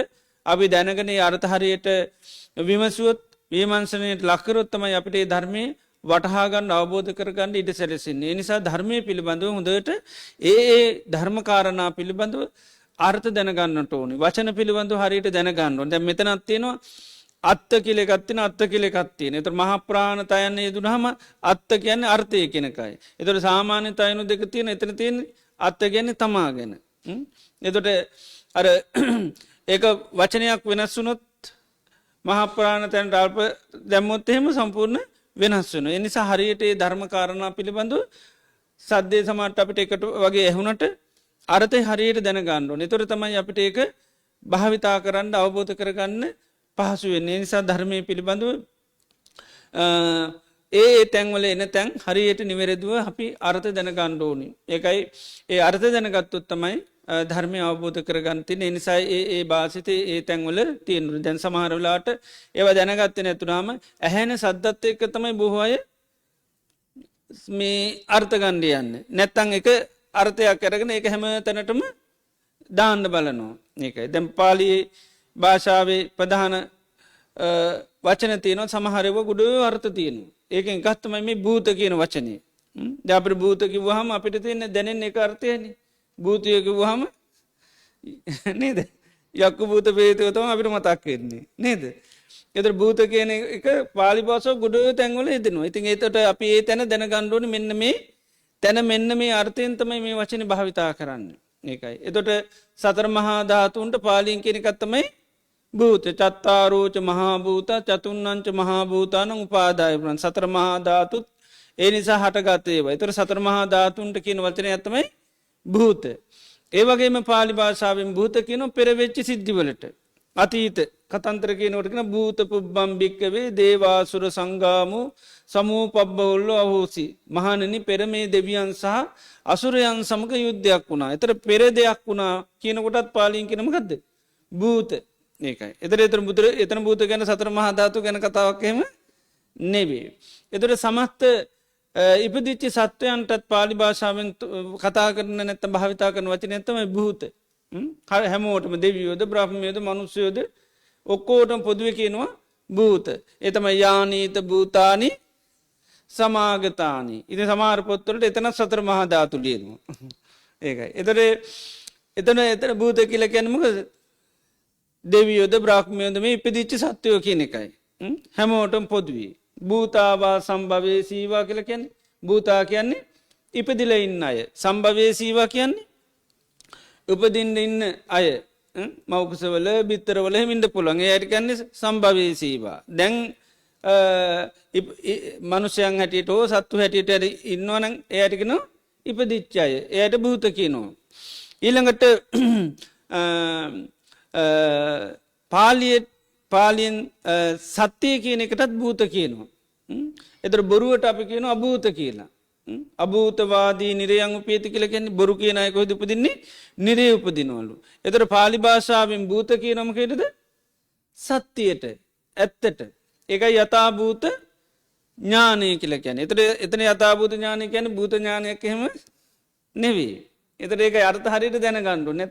අපි දැනගෙන ඒ අර්ථ හරියට විමසුවොත් විමර්ශනයට ලක් කරොත් තමයි අපිට මේ ධර්මයේ වටහා ගන්න අවබෝධ කරගන්න ඉඩ සැලසෙන්නේ. ඒ නිසා ධර්මයේ පිළිබඳව හොඳට ඒ ධර්ම කාරණා පිළිබඳව අර්ථ දැනගන්නට ඕනේ. වචන පිළිබඳව හරියට දැනගන්න ඕනේ. දැන් මෙතනක් තියෙනවා අත්ත කියලා එකක් තියෙනවා අත්ත කියලා එකක් තියෙනවා. ඒතර මහා ප්‍රාණ තයන යෙදුනහම අත්ත කියන්නේ අර්ථය කියන එකයි. ඒතර සාමාන්‍ය තයනු දෙක තියෙන. එතන තියෙන්නේ අත්ත කියන්නේ තමා ගැන. එතකොට අර ඒක වචනයක් වෙනස් වුණොත් මහා ප්‍රාණ තයනට අල්ප දැම්මොත් එහෙම සම්පූර්ණ වෙනස් වෙනවා. ඒ නිසා හරියට මේ ධර්ම කාරණා පිළිබඳව සද්දේ සමාට අපිට එකට වගේ ඇහුණට අර්ථය හරියට දැනගන්න ඕනේ. ඒතර තමයි අපිට ඒක භාවිතා කරන්න අවබෝධ කරගන්න පහසු වෙන්නේ. ඒ නිසා ධර්මයේ පිළිබඳව ඒ තැන්වල එන තැන් හරියට නිවැරදිව අපි අර්ථ දැනගන්න ඕනේ. ඒකයි ඒ අර්ථ දැනගත්තොත් තමයි ධර්මය අවබෝධ කරගන්න තියෙන්නේ. ඒ නිසා ඒ භාෂිතේ ඒ තැන්වල තියෙනවා. දැන් සමහර වෙලාවට ඒවා දැනගත්තේ නැතුනම ඇහෙන සද්දත් එක්ක තමයි බොහෝ අය මේ අර්ථ ගන්න යන්නේ. නැත්තම් ඒක අර්ථයක් අරගෙන ඒක හැම තැනටම දාන්න බලනවා. ඒකයි. දැන් පාලි භාෂාවේ ප්‍රධාන වචන තියෙනවා සමහර ඒවා ගොඩ අර්ථ තියෙනවා. ඒකෙන් එකක් තමයි මේ භූත කියන වචනේ. දැන් අපිට භූත කිව්වහම අපිට තියෙන දැනෙන එක අර්ථයනේ. භූතය කිව්වහම නේද? යක්කු භූත ප්‍රේතය තමයි අපිට මතක් වෙන්නේ. නේද? එතකොට භූත කියන එක පාලි භාෂාව ගොඩ තැන්වල යෙදෙනවා. ඉතින් ඒකට අපි ඒ තැන දැනගන්න ඕනේ මෙන්න මේ තැන මෙන්න මේ අර්ථයෙන් තමයි මේ වචනේ භාවිතා කරන්නේ. ඒකයි. එතකොට සතර මහා ධාතුන්ට පාලියෙන් කියන එකක් තමයි භූත. චත්තාරෝච මහා භූත චතුන්නංච මහා භූතානං උපාදාය වුණා. සතර මහා ධාතුත් ඒ නිසා හටගත් ඒවා. ඒතර සතර මහා ධාතුන්ට කියන වචනය තමයි භූත. ඒ වගේම පාලි භාෂාවෙන් භූත කියනවා පෙර වෙච්ච සිද්ධි වලට. අතීත කතන්තර කියනකොට කියන භූත පුබ්බම් භික්කවේ දේවාසුර සංගාමු සමූහ පබ්බවුල්ලෝ අහෝසි. මහණෙනි පෙර මේ දෙවියන් සහ අසුරයන් සමග යුද්ධයක් වුණා. ඒතර පෙර දෙයක් වුණා කියන කොටත් පාලියෙන් කියන මොකද්ද? භූත. ඒකයි. එතන භූත ගැන සතර මහා ධාතු ගැන කතාවක් එහෙම නෙවෙයි. එතකොට සමස්ත ඉපදිච්ච සත්වයන්ටත් පාලි භාෂාවෙන් කතා කරන නැත්නම් භාවිතා කරන වචනය තමයි භූත. හැමෝටම දෙවියෝද බ්‍රහ්මයෝද මනුස්සයෝද ඔක්කොටම පොදුවේ කියනවා භූත. ඒ තමයි යානීත භූතානි සමාගතානි. ඉතින් සමහර පොත්වලට එතන සතර මහා ධාතු ලියනවා. ඒකයි. එතන භූත කියලා කියන්නේ මොකද? දෙවියෝද බ්‍රහ්මයෝද මේ ඉපදිච්ච සත්වයෝ කියන එකයි. හැමෝටම පොදුවේ. භූතාවා සම්භවයේ සීවා කියලා කියන්නේ භූතා කියන්නේ ඉපදිලා ඉන්න අය. සම්භවයේ සීවා කියන්නේ උපදින්න ඉන්න අය. මවකුසවල බිත්තරවල හිමින්ද පුළුවන්. ඒ අයට කියන්නේ සම්භවයේ සීවා. දැන් මනුෂ්‍යයන් හැටියට හෝ සත්තු හැටියට ඉන්නවනම් ඒ අයට කියනවා ඉපදිච්ච අය. එයාට භූත කියනවා. ඊළඟට පාලියෙන් සත්‍යය කියන එකටත් භූත කියනවා. එතකොට බොරුවට අපි කියනවා අභූත කියලා. අභූතවාදී නිරයන් උපේති කියලා කියන්නේ බොරු කියන අය කොහෙද උපදින්නේ? නිරේ උපදිනවලු. එතකොට පාලි භාෂාවෙන් භූත කියනම මොකේද? සත්‍යයට, ඇත්තට. ඒකයි යථාභූත ඥානය කියලා කියන්නේ. එතන යථාභූත ඥානය කියන්නේ භූත ඥානයක් එහෙම නෙවෙයි. එතකොට ඒක අර්ථ හරියට දැනගන්න ඕනේ.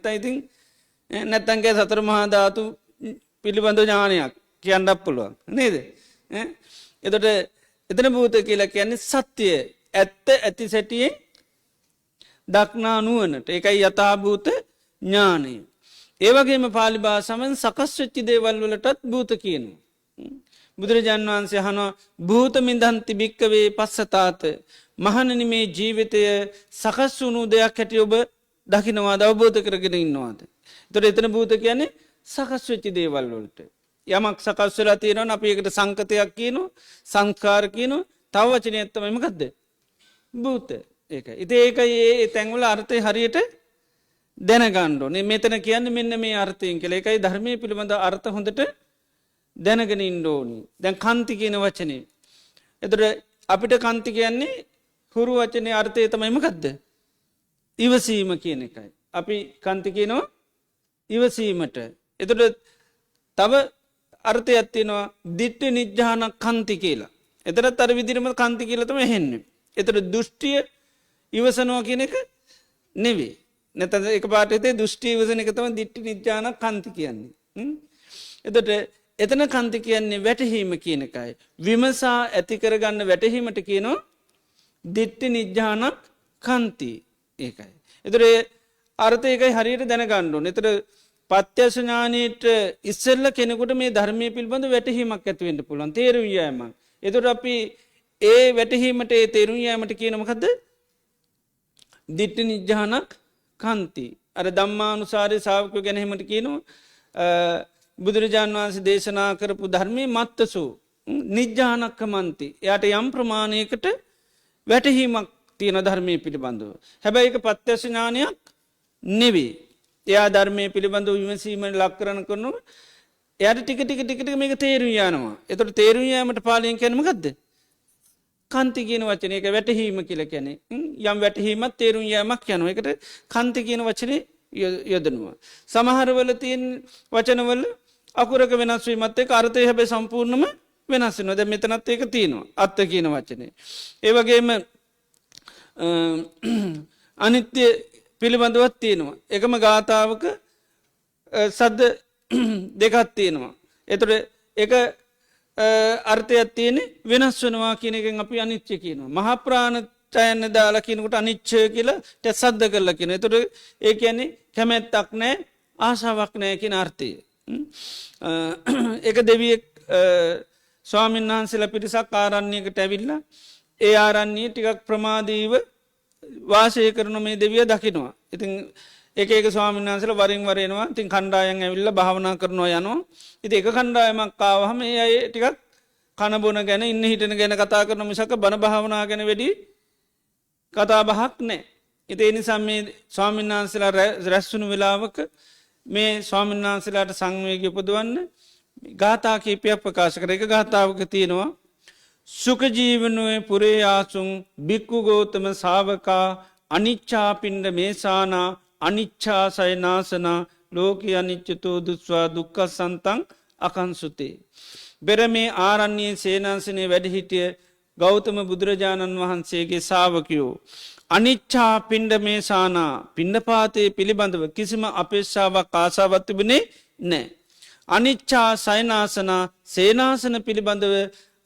නැත්තම් කේ සතර මහා ධාතු පිළිබඳ ඥානයක් කියන්නත් පුළුවන්. නේද? එතකොට එතන භූත කියලා කියන්නේ සත්‍යය. ඇත්ත ඇති සැටියෙන් දක්නා නුවණට. ඒකයි යථාභූත ඥානය. ඒ වගේම පාලි භාෂාවෙන් සකස් වෙච්ච දේවල් වලටත් භූත කියනවා. බුදුරජාන් වහන්සේ අහනවා භූත මිදන්ති භික්කවේ පස්සතාත. මහණෙනි මේ ජීවිතය සකස් වුණු දෙයක් හැටි ඔබ දකින්නවාද අවබෝධ කරගෙන ඉන්නවාද? එතකොට එතන භූත කියන්නේ සකස් වෙච්ච දේවල් වලට. යමක් සකස් වෙලා තියෙනවා නම් අපි ඒකට සංකතයක් කියනවා, සංස්කාර කියනවා. තව වචනයක් තමයි මොකද්ද? භූත. ඒකයි. ඉතින් ඒකයි ඒ තැන්වල අර්ථය හරියට දැනගන්න ඕනේ. මෙතන කියන්නේ මෙන්න මේ අර්ථයෙන් කියලා. ඒකයි ධර්මයේ පිළිබඳ අර්ථ හොඳට දැනගෙන ඉන්න ඕනේ. දැන් කාන්ති කියන වචනේ. එතකොට අපිට කාන්ති කියන්නේ හුරු වචනේ අර්ථය තමයි මොකද්ද? ඉවසීම කියන එකයි. අපි කාන්ති කියනවා ඉවසීමට. එතකොට තව අර්ථයක් තියෙනවා දිට්ඨි නිජ්ජාන කාන්ති කියලා. එතනත් අර විදිහටම කාන්ති කියලා තමයි එන්නේ. එතකොට දෘෂ්ටිය ඉවසනවා කියන එක නෙවෙයි. නැත්නම් එකපාරට හිතේ දෘෂ්ටි ඉවසන එක තමයි දිට්ඨි නිජ්ජාන කාන්ති කියන්නේ. එතකොට එතන කාන්ති කියන්නේ වැටහීම කියන එකයි. විමසා ඇති කරගන්න වැටහීමට කියනවා දිට්ඨි නිජ්ජාන කාන්ති. ඒකයි. එතකොට අර්ථය ඒකයි හරියට දැනගන්න ඕනේ. එතකොට පත්‍යස ඥානෙට ඉස්සෙල්ල කෙනෙකුට මේ ධර්මයේ පිළිබඳ වැටහීමක් ඇති වෙන්න පුළුවන්. තේරුම් යෑමක්. එතකොට අපි ඒ වැටහීමට ඒ තේරුම් යෑමට කියන මොකද්ද? දිට්ඨි නිජ්ජානක් කාන්ති. අර ධම්මානුසාරී ශාවකයෝ ගැන එහෙමට කියනවා බුදුරජාණන් වහන්සේ දේශනා කරපු ධර්මයේ මත්තසු නිජ්ජානක්කමන්ති. එයාට යම් ප්‍රමාණයකට වැටහීමක් තියෙන ධර්මයේ පිළිබඳව. හැබැයි ඒක පත්‍යස ඥානයක් නෙවෙයි. එයා ධර්මයේ පිළිබඳව විමසීමෙන් ලක් කරනකොට එයාට ටික මේක තේරුම් යනවා. එතකොට තේරුම් යාමට පාලියෙන් කියන්නේ මොකද්ද? කාන්ති කියන වචනේ. ඒක වැටහීම කියලා කියන්නේ. යම් වැටහීමක් තේරුම් යාමක් යනවා. ඒකට කාන්ති කියන වචනේ යොදනවා. සමහර වල තියෙන වචනවල අකුරක වෙනස් වීමත් එක්ක අර්ථය හැබැයි සම්පූර්ණම වෙනස් වෙනවා. දැන් මෙතනත් ඒක තියෙනවා. අත්ත කියන වචනේ. ඒ වගේම අනිත්‍ය පිළිබඳවත් තියෙනවා. එකම ගාථාවක සද්ද දෙකක් තියෙනවා. එතකොට ඒක අර්ථයක් තියෙන්නේ වෙනස් වෙනවා කියන එකෙන් අපි අනිත්‍ය කියනවා. මහා ප්‍රාණ ඡයන්න දාලා කියනකොට අනිච්චය කියලා සද්ද කරලා කියනවා. එතකොට ඒ කියන්නේ කැමැත්තක් නැහැ, ආශාවක් නැහැ කියන අර්ථය. ඒක දෙවියෙක් ස්වාමීන් වහන්සේලා පිරිසක් ආරණ්‍යයකට ඇවිල්ලා ඒ ආරන්නේ ටිකක් ප්‍රමාදීව වාසය කරන මේ දෙවිය දකිනවා. ඉතින් එක ස්වාමීන් වහන්සේලා වරින් වර එනවා. ඉතින් කණ්ඩායම් ඇවිල්ලා භාවනා කරනවා යනවා. ඉතින් එක කණ්ඩායමක් ආවහම ඒ අය ටිකක් කන බොන ගැන ඉන්න හිටන ගැන කතා කරන මිසක බණ භාවනා ගැන වැඩි කතා බහක් නැහැ. ඉතින් ඒ නිසා මේ ස්වාමීන් වහන්සේලා රැස්වුණු වෙලාවක මේ ස්වාමීන් වහන්සේලාට සංවේගය උපදවන්න ගාථා කීපයක් ප්‍රකාශ කර. එක ගාථාවක තියෙනවා සුඛජීවනයේ පුරේ ආසුන් බික්කු ගෞතම ශාවකා අනිච්චා පිණ්ඩ මේසානා අනිච්චා සයනාසනා ලෝකී අනිච්චතෝ දුස්වා දුක්ඛසන්තං අකංසුතේ. බෙර මේ ආරණ්‍යයේ සේනාසනේ වැඩ සිටිය ගෞතම බුදුරජාණන් වහන්සේගේ ශාවකයෝ අනිච්චා පිණ්ඩ මේසානා පිණ්ඩපාතේ පිළිබඳව කිසිම අපේක්ෂාවක් ආසාවක් තිබුණේ නැහැ. අනිච්චා සයනාසනා සේනාසන පිළිබඳව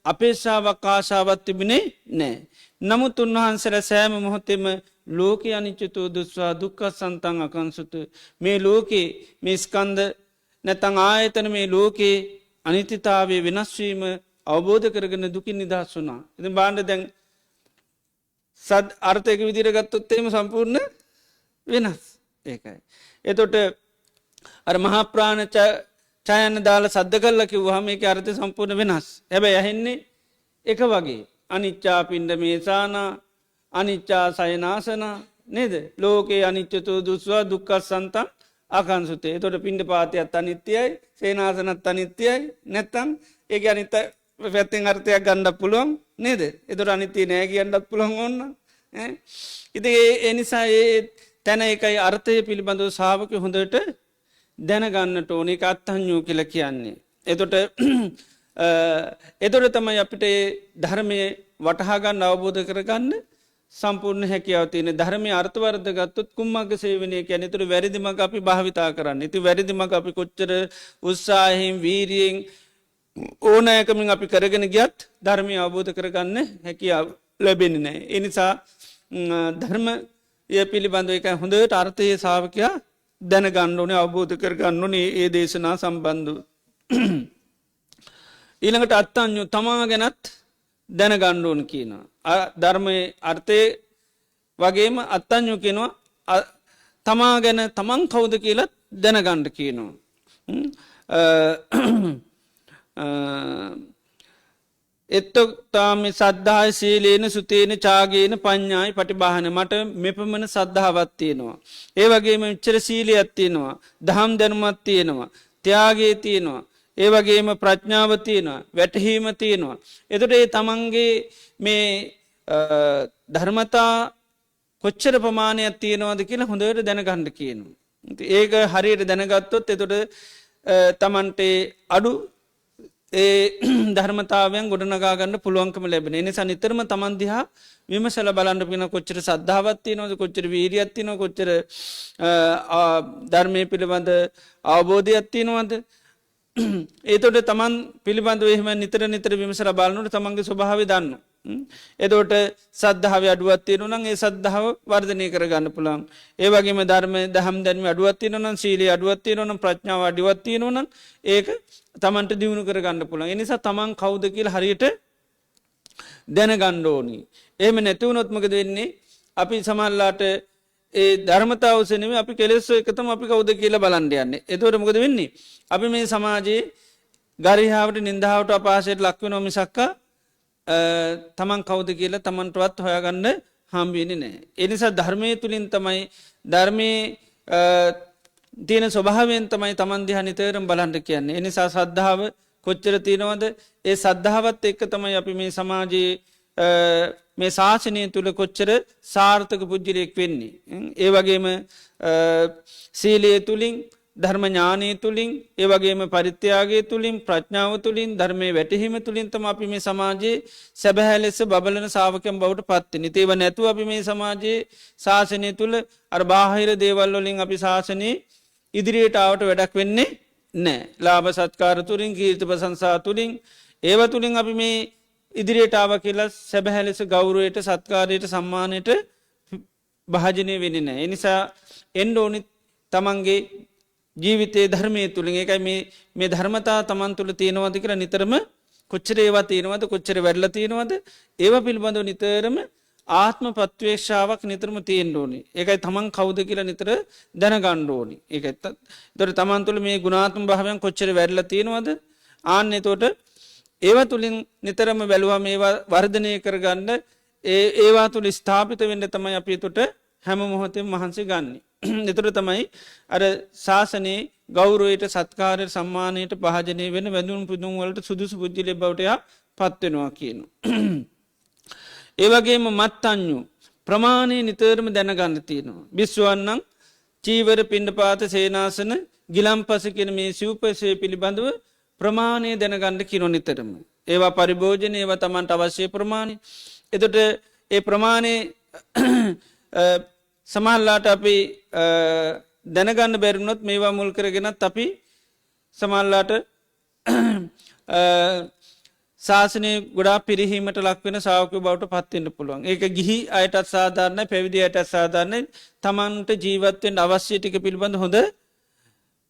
අපේක්ෂාවක් ආශාවක් තිබුණේ නැහැ. නමුත් උන්වහන්සේලා සෑම මොහොතෙම ලෝකේ අනිච්චතෝ දුස්සා දුක්ඛසන්තං අකංසුත මේ ලෝකේ මේ ස්කන්ධ නැත්නම් ආයතන මේ ලෝකේ අනිත්‍යතාවයේ වෙනස් වීම අවබෝධ කරගෙන දුකින් නිදහස් වුණා. ඉතින් බාණ්ඩ දැන් සද් අර්ථයක විදිහට ගත්තොත් එහෙම සම්පූර්ණ වෙනස්. ඒකයි. එතකොට අර මහා ප්‍රාණ ඡායන දාලා සද්ද කළා කිව්වහම මේකේ අර්ථය සම්පූර්ණ වෙනස්. හැබැයි ඇහෙන්නේ එක වගේ. අනිච්චා පිණ්ඩ මේසානා අනිච්චා සයනාසනා නේද? ලෝකේ අනිච්චතෝ දුස්වා දුක්ඛසන්තං අකංසුතේ. එතකොට පිණ්ඩපාතයත් අනිත්‍යයි, සේනාසනත් අනිත්‍යයි. නැත්තම් ඒකේ අනිත්‍ය පැත්තෙන් අර්ථයක් ගන්නත් පුළුවන් නේද? එතකොට අනිත්‍ය නෑ කියන්නත් පුළුවන් ඕන. ඉතින් ඒ නිසා ඒ තැන ඒකයි අර්ථය පිළිබඳව ශාවකයෝ හොඳට දැනගන්නට ඕන. ඒක අත්හඤ්ඤෝ කියලා කියන්නේ. එතකොට තමයි අපිට ධර්මයේ වටහා ගන්න අවබෝධ කරගන්න සම්පූර්ණ හැකියාව තියෙන. ධර්මයේ අර්ථවර්ධ ගත්තොත් කුම්මග්ග සේවනය කියන්නේ ඒතර වැරදි මඟ අපි භාවිතා කරන්නේ. ඉතින් වැරදි මඟ අපි කොච්චර උත්සාහයෙන් වීරියෙන් ඕනෑකමින් අපි කරගෙන ගියත් ධර්මය අවබෝධ කරගන්න හැකියාව ලැබෙන්නේ නැහැ. ඒ නිසා ධර්මය පිළිබඳව එක හොඳට අර්ථයේ ශාවකයා දැනගන්න ඕනේ, අවබෝධ කරගන්න ඕනේ ඒ දේශනා සම්බන්ධව. ඊළඟට අත්ඤ්ඤෝ තමා ගැනත් දැනගන්න ඕන කියනවා. ධර්මයේ අර්ථයේ වගේම අත්ඤ්ඤෝ කියනවා තමා ගැන තමන් කවුද කියලා දැනගන්න කියනවා. එත්තොක්තාමි සද්ධාය සීලේන සුතේන චාගේන පඤ්ඤායි පටිභාන. මට මෙපමණ සද්ධාවක් තියෙනවා. ඒ වගේම මෙච්චර සීලයක් තියෙනවා. දහම් දැනුමක් තියෙනවා. ත්‍යාගය තියෙනවා. ඒ වගේම ප්‍රඥාව තියෙනවා. වැටහීම තියෙනවා. එතකොට ඒ තමන්ගේ මේ ධර්මතා කොච්චර ප්‍රමාණයක් තියෙනවද කියලා හොඳට දැනගන්න කියනවා. ඒක හරියට දැනගත්තොත් එතකොට තමන්ට අඩු ඒ ධර්මතාවයන් ගොඩනගා ගන්න පුළුවන්කම ලැබෙන. ඒ නිසා නිතරම තමන් දිහා විමසලා බලන්න පින කොච්චර සද්ධාවක් තියෙනවද, කොච්චර වීරියක් තියෙනවද, කොච්චර ධර්මයේ පිළිබඳ අවබෝධයක් තියෙනවද. ඒතකොට තමන් පිළිබඳව එහෙම නිතර විමසලා බලනකොට තමන්ගේ ස්වභාවය දන්නවා. එතකොට සද්ධාවේ අඩුවක් තියෙනවා නම් ඒ සද්ධාව වර්ධනය කරගන්න පුළුවන්. ඒ වගේම ධර්මයේ දහම් දැනුමේ අඩුවක් තියෙනවා නම්, සීලයේ අඩුවක් තියෙනවා නම්, ප්‍රඥාව අඩුවක් තියෙනවා නම් ඒක තමන්ට දියුණු කරගන්න පුළුවන්. ඒ නිසා තමන් කවුද කියලා හරියට දැනගන්න ඕනි. එහෙම නැති වුණොත් මොකද වෙන්නේ? අපි සමහරලාට ඒ ධර්මතාව ඔස්සේ නෙමෙයි අපි කෙලෙස් එක තමයි අපි කවුද කියලා බලන්න යන්නේ. එතකොට මොකද වෙන්නේ? අපි මේ සමාජයේ ගරිහාවට, නින්දාවට, අපහාසයට ලක් වෙනවා මිසක්කා තමන් කවුද කියලා තමන්ටවත් හොයාගන්න හම්බෙන්නේ නැහැ. ඒ නිසා ධර්මයේ තුලින් තමයි ධර්මයේ තියෙන ස්වභාවයෙන් තමයි තමන් දිහා නිතරම බලන්න කියන්නේ. ඒ නිසා ශ්‍රද්ධාව කොච්චර තියෙනවද? ඒ ශ්‍රද්ධාවත් එක්ක තමයි අපි මේ සමාජයේ මේ ශාසනය තුල කොච්චර සාර්ථක පුජ්‍යලයක් වෙන්නේ. ඒ වගේම සීලයේ තුලින්, ධර්ම ඥානයේ තුලින්, ඒ වගේම පරිත්‍යාගයේ තුලින්, ප්‍රඥාව තුලින්, ධර්මයේ වැටහීම තුලින් තමයි අපි මේ සමාජයේ සැබෑ ලෙස බබලන ශාවකයන් බවට පත් වෙන්නේ. ඒව නැතුව අපි මේ සමාජයේ ශාසනය තුල අර බාහිර දේවල් වලින් අපි ශාසනයේ ඉදිරියට ආවට වැඩක් වෙන්නේ නැහැ. ලාභ සත්කාර තුලින්, කීර්ති ප්‍රශංසා තුලින්, ඒව තුලින් අපි මේ ඉදිරියට ආවා කියලා සැබෑ ලෙස ගෞරවයට, සත්කාරයට, සම්මානයට භාජනය වෙන්නේ නැහැ. ඒ නිසා එන්න ඕනි තමන්ගේ ජීවිතයේ ධර්මය තුළින් එකයි මේ ධර්මතා තමන් තුළ තියෙනවාද කියලා නිතරම කොච්චර ඒවා තියෙනවද කොච්චර වැඩලා තියෙනවද ඒව පිළිබඳව නිතරම ආත්ම ප්‍රත්වේක්ෂාවක් නිතරම තියෙන්න ඕනි. ඒකයි තමන් කවුද කියලා නිතර දැනගන්න ඕනි. ඒකයි එතකොට තමන් තුළ මේ ගුණාත්මක භාවයන් කොච්චර වැඩලා තියෙනවද ආන්න එතකොට ඒව තුළින් නිතරම බැලුවා මේවා වර්ධනය කරගන්න ඒවා තුළ ස්ථාපිත වෙන්න තමයි අපි එතකොට හැම මොහොතෙම මහන්සි ගන්න. එතකොට තමයි අර ශාසනයේ ගෞරවයට සත්කාරයට සම්මානයට භාජනය වෙන වැඳුම් පුදුම් වලට සුදුසු පුජ්‍යලෙ බවට පත් වෙනවා කියනවා. ඒ වගේම මත්ඤ්ඤු ප්‍රමාණය නිතරම දැනගන්න තියෙනවා. විශ්වවන්නම් චීවර පිණ්ඩපාත සේනාසන ගිලම්පස කියන මේ සිව්පසය පිළිබඳව ප්‍රමාණය දැනගන්න කියනවා නිතරම. ඒවා පරිභෝජන ඒවා Tamanට අවශ්‍ය ප්‍රමාණය. එතකොට ඒ ප්‍රමාණය සමහරලාට අපි දැනගන්න බැරිුණොත් මේවා මුල් කරගෙනත් අපි සමහරලාට ශාසනය ගොඩා පිරිහීමට ලක්වෙන ශාවකයෝ බවට පත්වෙන්න පුළුවන්. ඒක ගිහි අයටත් සාධාරණයි පැවිදි අයටත් සාධාරණයි. තමන්ට ජීවත් වෙන්න අවශ්‍ය ටික පිළිබඳ හොඳ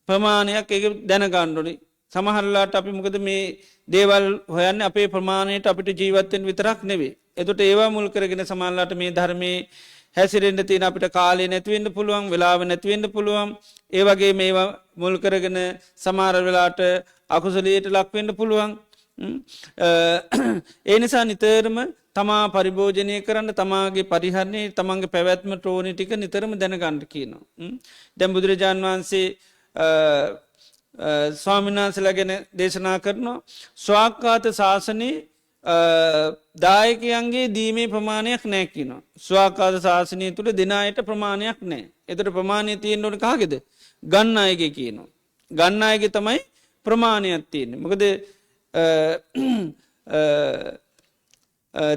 ප්‍රමාණයක් ඒක දැනගන්න ඕනේ. සමහරලාට අපි මොකද මේ දේවල් හොයන්නේ අපේ ප්‍රමාණයට අපිට ජීවත් වෙන්න විතරක් නෙවෙයි. එතකොට ඒවා මුල් කරගෙන සමහරලාට මේ ධර්මයේ හැසිරෙන්න තියෙන අපිට කාලය නැති වෙන්න පුළුවන්, වෙලාව නැති වෙන්න පුළුවන්. ඒ වගේ මේවා මුල් කරගෙන සමහර වෙලාවට අකුසලයට ලක් වෙන්න පුළුවන්. ඒ නිසා නිතරම තමා පරිභෝජනය කරන්න තමාගේ පරිහරණය තමන්ගේ පැවැත්මට ඕනි ටික නිතරම දැනගන්න කියනවා. දැන් බුදුරජාන් වහන්සේ ස්වාමීන් වහන්සේලා ගැන දේශනා කරනවා ස්වාක්ඛාත ශාසනයේ දායකයන්ගේ දීමේ ප්‍රමාණයක් නැහැ කියනවා. ස්වාක්ඛාත ශාසනය තුල දෙන අයට ප්‍රමාණයක් නැහැ. ඒතර ප්‍රමාණය තියෙන්න ඕන කාගේද? ගන්න අයගේ කියනවා. ගන්න අයගේ තමයි ප්‍රමාණයක් තියෙන්නේ. මොකද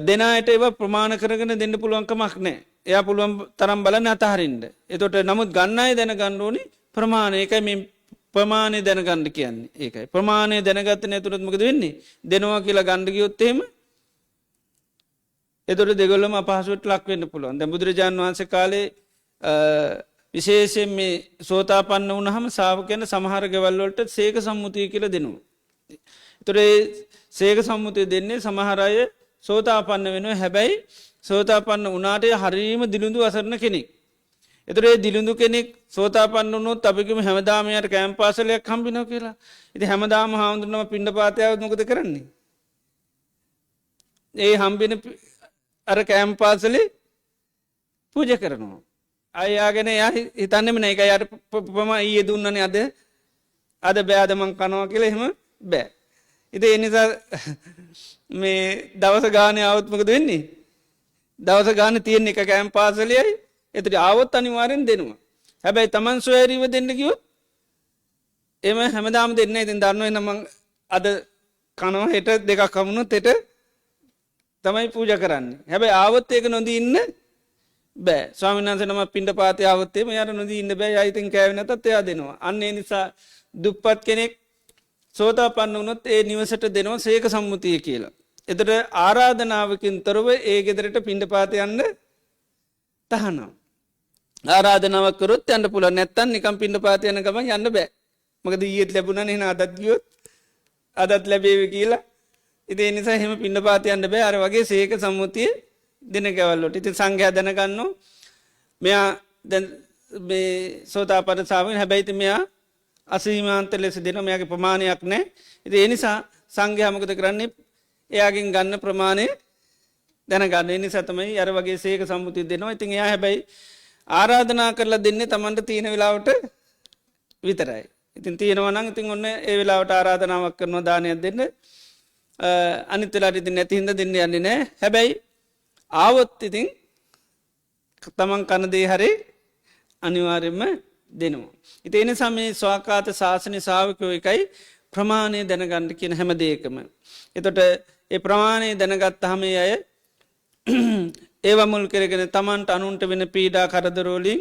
දෙන අයට ඒවා ප්‍රමාණ කරගෙන දෙන්න පුළුවන් කමක් නැහැ. එයා පුළුවන් තරම් බලන්න අතහරින්න. එතකොට නමුත් ගන්න අය දැනගන්න ඕනි ප්‍රමාණය. ඒකයි මේ ප්‍රමාණය දැනගන්න කියන්නේ. ඒකයි. ප්‍රමාණය දැනගත්තේ නැතුනොත් මොකද වෙන්නේ? දෙනවා කියලා ගන්න ගියොත් එහෙම එතකොට දෙගොල්ලම අපහසුවට ලක් වෙන්න පුළුවන්. දැන් බුදුරජාන් වහන්සේ කාලේ විශේෂයෙන් මේ සෝතාපන්න වුණාම ශ්‍රාවකයන් සමහර ගෙවල් වලට සීක සම්මුතිය කියලා දෙනවා. එතකොට ඒ සීක සම්මුතිය දෙන්නේ සමහර අය සෝතාපන්න වෙනවා. හැබැයි සෝතාපන්න වුණාට හරීම දිලුඳු අසරණ කෙනෙක්. එතකොට ඒ දිලුඳු කෙනෙක් සෝතාපන්න වුණොත් අපි කිව්ව හැමදාම යාට කැම්පාසලයක් හම්බිනවා කියලා. ඉතින් හැමදාම හාමුදුරනම පිණ්ඩපාතය આવුත් මොකද කරන්නේ? ඒ හම්බෙන අර කැම්පාසලේ පූජා කරනවා. අයයාගෙන එයා හිතන්නෙම නෑ ඒක යාට ඊයේ දුන්නනේ අද බෑ අද මං කනවා කියලා එහෙම බෑ. ඉතින් ඒ නිසා මේ දවස ගානේ આવුත් මොකද වෙන්නේ? දවස ගානේ තියෙන එක කැම්පාසලෙයි. එතකොට ආවොත් අනිවාර්යෙන් දෙනවා. හැබැයි Taman සොයරීව දෙන්න කිව්වොත් එම හැමදාම දෙන්නේ නැහැ. ඉතින් දන්නව එන්න මං අද කනවා හෙට දෙකක් හමුනොත් හෙට තමයි පූජා කරන්නේ. හැබැයි ආවොත් ඒක නොදී ඉන්න බෑ. ස්වාමීන් වහන්සේ නම පිණ්ඩපාතේ ආවොත් එම යාර නොදී ඉන්න බෑ. යා ඉතින් කෑවේ නැතත් එයා දෙනවා. අන්න ඒ නිසා දුප්පත් කෙනෙක් සෝතාපන්න වුණොත් ඒ නිවසට දෙනවා සීක සම්මුතිය කියලා. එතකොට ආරාධනාවකින් තොරව ඒ ගෙදරට පිණ්ඩපාතේ යන්න තහනම්. ආරාධනාවක් කරොත් යන්න පුළුවන්. නැත්තම් නිකන් පිණ්ඩපාතේ යන ගමන් යන්න බෑ. මොකද ඊයේත් ලැබුණානේ එහෙනම් අදත් ගියොත් අදත් ලැබෙවි කියලා. ඉතින් ඒ නිසා එහෙම පිණ්ඩපාතේ යන්න බෑ. අර වගේ සීක සම්මුතිය දෙන ගෙවල් වලට. ඉතින් සංඝයා දැනගන්නෝ මෙයා දැන් මේ සෝතාපන්න ශ්‍රාවකයන් හැබැයි ඉතින් මෙයා අසීමාන්ත ලෙස දෙනවා. මෙයාගේ ප්‍රමාණයක් නැහැ. ඉතින් ඒ නිසා සංඝයා මොකද කරන්නේ? එයාගෙන් ගන්න ප්‍රමාණය දැනගන්න. ඒ නිසා තමයි අර වගේ සීක සම්මුතිය දෙනවා. ඉතින් එයා හැබැයි ආරාධනා කරලා දෙන්නේ Tamanට තියෙන වෙලාවට විතරයි. ඉතින් තියෙනවා නම් ඉතින් ඔන්න ඒ වෙලාවට ආරාධනාවක් කරනවා දානයක් දෙන්න. අනිත් වෙලාවට ඉතින් නැති හින්දා දෙන්න යන්නේ නැහැ. හැබැයි ආවොත් ඉතින් Taman කන දේ හරි අනිවාර්යයෙන්ම දෙනවා. ඉතින් ඒ නිසා මේ ස්වාක්ඛාත ශාසනයේ ශ්‍රාවකයෝ එකයි ප්‍රමාණය දැනගන්න කියන හැම දෙයකම. එතකොට ඒ ප්‍රමාණය දැනගත්තාම මේ අය ඒව මුල් කරගෙන Tamanට අනුන්ට වෙන පීඩා කරදර වලින්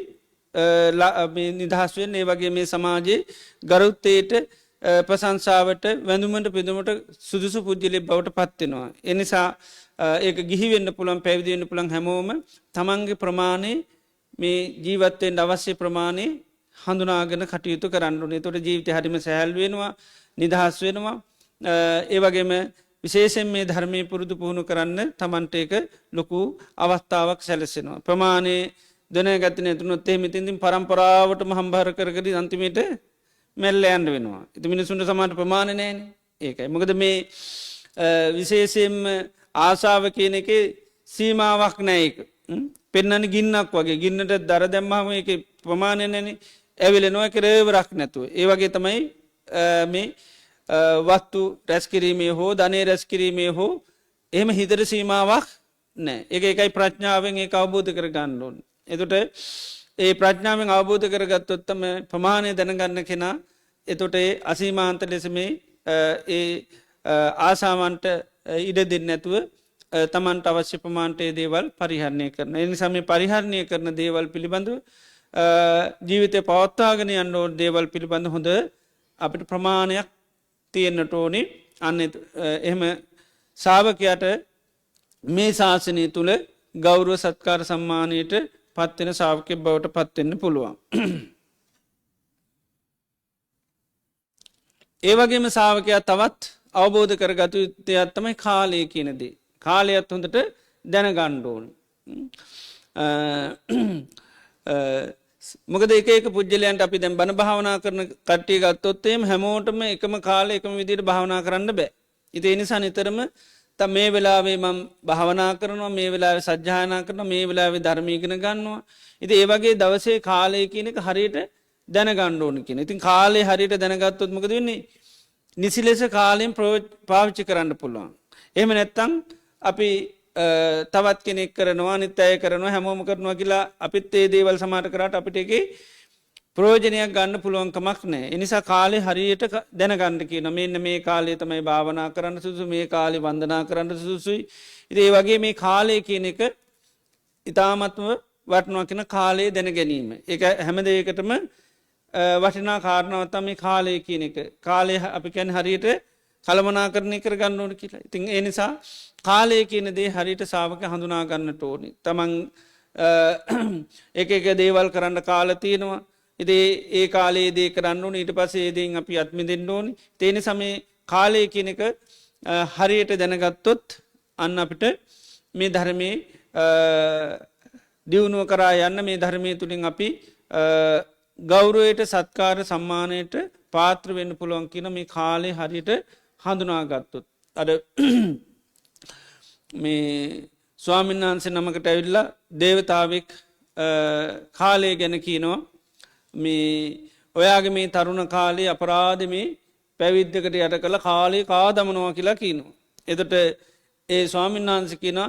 නිදහස් වෙන්න. ඒ වගේ මේ සමාජයේ ගරුත්වයට ප්‍රශංසාවට වැඳුමට පිදුමට සුදුසු පුජ්‍යලෙක් බවට පත් වෙනවා. ඒ නිසා ඒක ගිහි වෙන්න පුළුවන් පැවිදි වෙන්න පුළුවන් හැමෝම තමන්ගේ ප්‍රමාණය මේ ජීවත් වෙන්න අවශ්‍ය ප්‍රමාණය හඳුනාගෙන කටයුතු කරන්නුනේ තොට ජීවිත හරිම සැහැල් වෙනවා නිදහස් වෙනවා ඒවගේම විශේෂෙන් මේ ධර්මය පුරුදු පුහුණු කරන්න තමන්ට එක ලොකු අවස්ථාවක් සැලසෙනවා. ප්‍රමාණය දනගතන තුනොත් එහමිතින්තින් පරම්පරාවටම හම්භාර කරකරි අන්තිමට මැල්ල ඇන්ඩ වෙනවා. ඉති මිනිසුන්ට සමට ප්‍රමාණනෑන ඒකයි. මොකද මේ විශේෂයෙන්ම ආසාාව කියන එක සීමාවක් නෑක පෙන්නන ගින්නක් වගේ ගින්නට දර දැම්මහම එක ප්‍රමාණයනැන ඇවිලෙනවා කරවරක් නැතුව. ඒවගේ තමයි මේ වත්තු රැස්කිරීමේ හෝ ධනය රැස්කිරීමේ හෝ එහෙම හිතර සීමාවක් නෑ එක එකයි ප්‍රඥාවෙන් ඒ අවබෝධ කර ගන්නඩුවන්. එතුට ඒ ප්‍රඥාවෙන් අවබෝධ කරගත්තොත්තම ප්‍රමාණය දැනගන්න කෙනා එතොට ඒ අසීමාන්ත ලෙස මේ ඒ ආසාමන්ට ඉඩ දෙන්න ඇතුව තමන්ට අවශ්‍ය ප්‍රමාන්ටේ දේවල් පරිහරණය කරන. එනිසාම පරිහරණය කරන දේවල් පිළිබඳව ජීවිතය පවත්තාගෙන යන්න ඕන දේවල් පිළිබඳ හොඳ අපිට ප්‍රමාණයක් තියෙන්න්නට ඕනි අන්න එහෙම සාාවකයට මේ ශාසනය තුළ ගෞරුව සත්කාර සම්මානයට පත්වෙන සාාවකය බවට පත්වෙන්න පුළුවන්. ඒවගේම සාාවකයා තවත් අවබෝධ කරගතු යුත්තයක් තමයි කාලය කියනදී. කාලයත් හොඳට දැනගණ්ඩෝන්. මොකද ඒක පුද්ජලයන්ට අපි දැන් බණ භාවනා කරන කට්ටිය ගත්තොත්තේම හැමෝටම එකම කාල එකම විදිට භාවනා කරන්න බෑ. ඉති එනිසා නිතරම ත මේ වෙලාවේ මම් භාවනා කරනවා මේ වෙලාව සජ්‍යානා කරන මේ වෙලාවේ ධර්මීගෙන ගන්නවා. ඉති ඒවගේ දවසේ කාලය කියන එක හරියට දැනගණ්ඩෝන කියන ඉතින් කාලේ හරියට දැනගත්තොත් මොකද වෙන්නේ නිසි ලෙස කාලයෙන් පාවිච්චි කරන්න පුළුවන්. එහෙම නැත්තං අපි තවත් කෙනෙක් කරනවා නිත් අය කරනවා හැමෝම කරනවා කියලා අපිත් ඒ දේවල් සමාට කරට අපිට එක ප්‍රෝජනයක් ගන්න පුළුවන්කමක් නෑ. එනිසා කාලේ හරියට දැනගණ්ඩ කියන මෙන්න මේ කාලේ තමයි භාවනා කරන්න සුසු මේ කාලි වන්දනා කරන්න සුසුයි. ඉදේ වගේ මේ කාලය කියන එක ඉතාමත්ම වටනවා කියෙන කාලේ දැන ගැනීම. එක හැම දෙයකටම වටිනා කාරණවත්තම මේ කාලය කියන එක කාලය අපි කැන් හරියට කළමනා කරණය කර ගන්න ඕන කියලා. ඉතින් ඒ නිසා කාලය කියන දේ හරියට සාාවක හඳුනා ගන්නට ඕනි. තමන් එක දේවල් කරන්න කාල තියෙනවා. ඉදේ ඒ කාලේ දේ කරන්න ඕන ඊට පසේ ඒදෙන් අපි අත්මි දෙන්න ඕනි. තේනි සමේ කාලය කියන එක හරියට දැනගත්තොත් අන්න අපිට මේ ධර්මය දියුණුව කරා යන්න මේ ධර්මය තුළින් අපි ගෞරුවයට සත්කාර සම්මානයට පාත්‍ර වෙන්න පුළුවන් කියන මේ කාලේ හරියට හඳුනාගත්තුත්. අඩ මේ ස්වාමීන් වහන්සේ නමකට ඇවිල්ලා දේවතාවෙක් කාලය ගැන කියනවා මේ ඔයාගේ මේ තරුණ කාලේ අපරාධමේ පැවිද්ධකට යට කළ කාලේ කාදමනවා කියලා කියනවා. එතට ඒ ස්වාමීන් වහන්ස කියන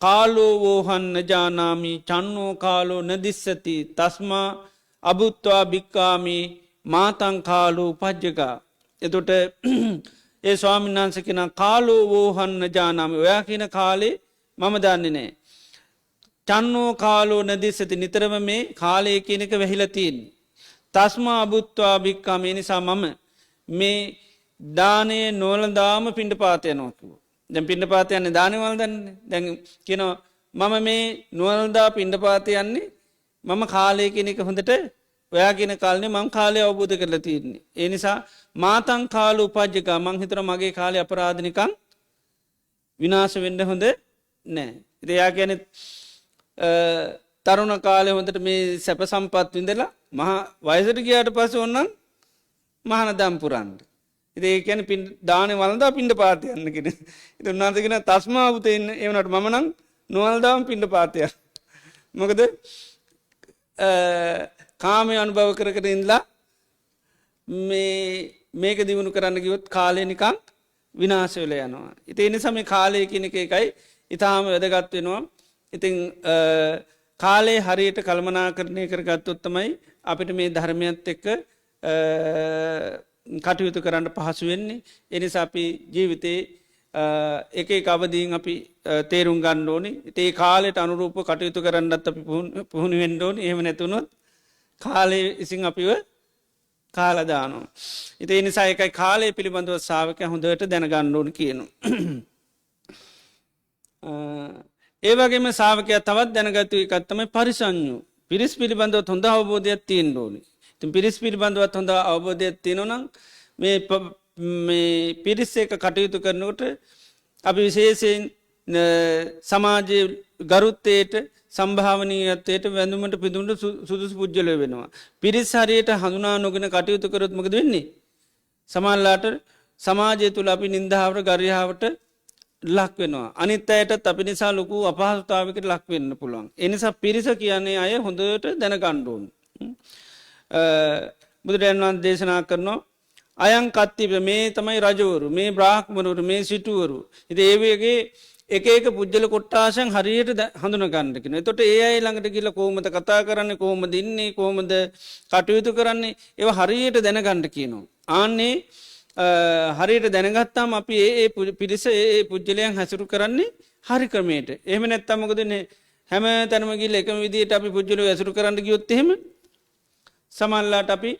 කාලෝ වෝහන්න ජානාමී චන්නෝ කාලෝ නදිස්සති තස්මා අබුත්වා භික්කාමී මාතං කාලෝ උපජ්ජකා. එතොට ඒ ස්වාමීන් වහන්ස කෙන කාලෝ වෝහන්න ජානාම ඔයා කියන කාලේ මම දන්නේ නෑ. චන්නෝ කාලෝ නදිස්සති නිතරම මේ කාලය කියනක වැහිලතින්. තස්මා අබුත්වා භික්කාමේ නිසා මම මේ දානය නෝලදාම පිඩ පාතයනොකව. දැ පිඩ පාතයන්නේ දානවල් දන්න දැන් කියනවා මම මේ නොවල්දා පිඩ පාතයන්නේ මම කාලය කෙනෙක හොඳට ඔයාගෙන කාලනේ මං කාලය අවබෝධ කරලා තියන්නේ. ඒ නිසා මාතං කාලු උපජ්ජක මං හිතර මගේ කාලය අපරාධනිකං විනාශ වෙන්න හොඳ නෑ. ඉතියා ගැන තරුණ කාලය හොඳට මේ සැප සම්පත් විඳලා මහා වයසට ගියාට පස ඔන්නන් මහන දම්පුරන්ට. ඉතිඒ කැන පින් දාන වලදා පින්ඩ පාතියන්නගෙන ඉති උන්නාසගෙන තස්මාපතයන්න එවනට මනං නොවල්දාම් පින්ඩ පාතිය. මොකද කාමය අනුභව කර ඉඳලා මේක දියුණු කරන්න ගියොත් කාලය නිකං විනාශවල යනවා. ඉති එනි සම කාලය කියනක එකයි ඉතාම වැදගත් වෙනවා. ඉතිං කාලේ හරියට කල්මනා කරණය කරගත්තොත්තමයි අපිට මේ ධර්මයත් එක්ක කටයුතු කරන්න පහසු වෙන්නේ. එනිසා අපි ජීවිතේ එක අවදීන් අපි තේරුම් ගන්න ඕනි. ඒ කාලෙට අනුරූප කටයුතු කරන්නත් අපි පුහුණු වෙන්ඩෝන එහෙම නැතුනොත් කාලය ඉසින් අපිව කාලදානවා. ඉති එනිසා එකයි කාලය පිළිබඳව සාාවක හොඳට දැනගණ්ඩෝන කියනු. ඒවගේම සාාවකය තවත් දැනගතු එකත්තමයි පරිසංයු පිරිස් පිළිබඳව හොඳ අවබෝධයක් තියෙන් ඕනි. පිරිස් පිළිබඳවත් හොඳ අවබෝධයක් තියෙනවා නම් මේ පිරිස් එක කටයුතු කරනකොට අපි විශේෂයෙන් සමාජයේ ගරුත්තයට සම්භාවනීයත්වයට වැඳුමට පිදුන්ට සුදුසු පුද්ගලය වෙනවා. පිරිස් හරියට හඳුනා නොගෙන කටයුතු කරොත් මොකද වෙන්නේ? සමහරලාට සමාජය තුළ අපි නින්දාවට ගරියාවට ලක් වෙනවා. අනිත් අයටත් අපි නිසා ලොකු අපහසුතාවයකට ලක් වෙන්න පුළුවන්. ඒ නිසා පිරිස කියන්නේ අය හොඳට දැනගන්න ඕන. බුදුරජාණන් වහන්සේ දේශනා කරනවා අයං කත්තිබ මේ තමයි රජවරු, මේ බ්‍රාහ්මණවරු, මේ සිටුවරු. ඉතින් ඒ වගේ එක පුද්ගල කොට්ටාසයන් හරියට හඳුන ගන්න කියන. එතකොට ඒ අය ළඟට ගිහලා කොහොමද කතා කරන්නේ, කොහොමද ඉන්නේ, කොහොමද කටයුතු කරන්නේ, ඒව හරියට දැනගන්න කියනවා. ආන්නේ හරියට දැනගත්තාම අපි ඒ පිරිස ඒ පුද්ගලයන් හැසිරු කරන්නේ හරි ක්‍රමයට. එහෙම නැත්නම් මොකද වෙන්නේ? හැම තැනම ගිහලා එකම විදිහට අපි පුද්ගලයෝ හැසිරු කරන්න ගියොත් එහෙම සමහරලාට අපි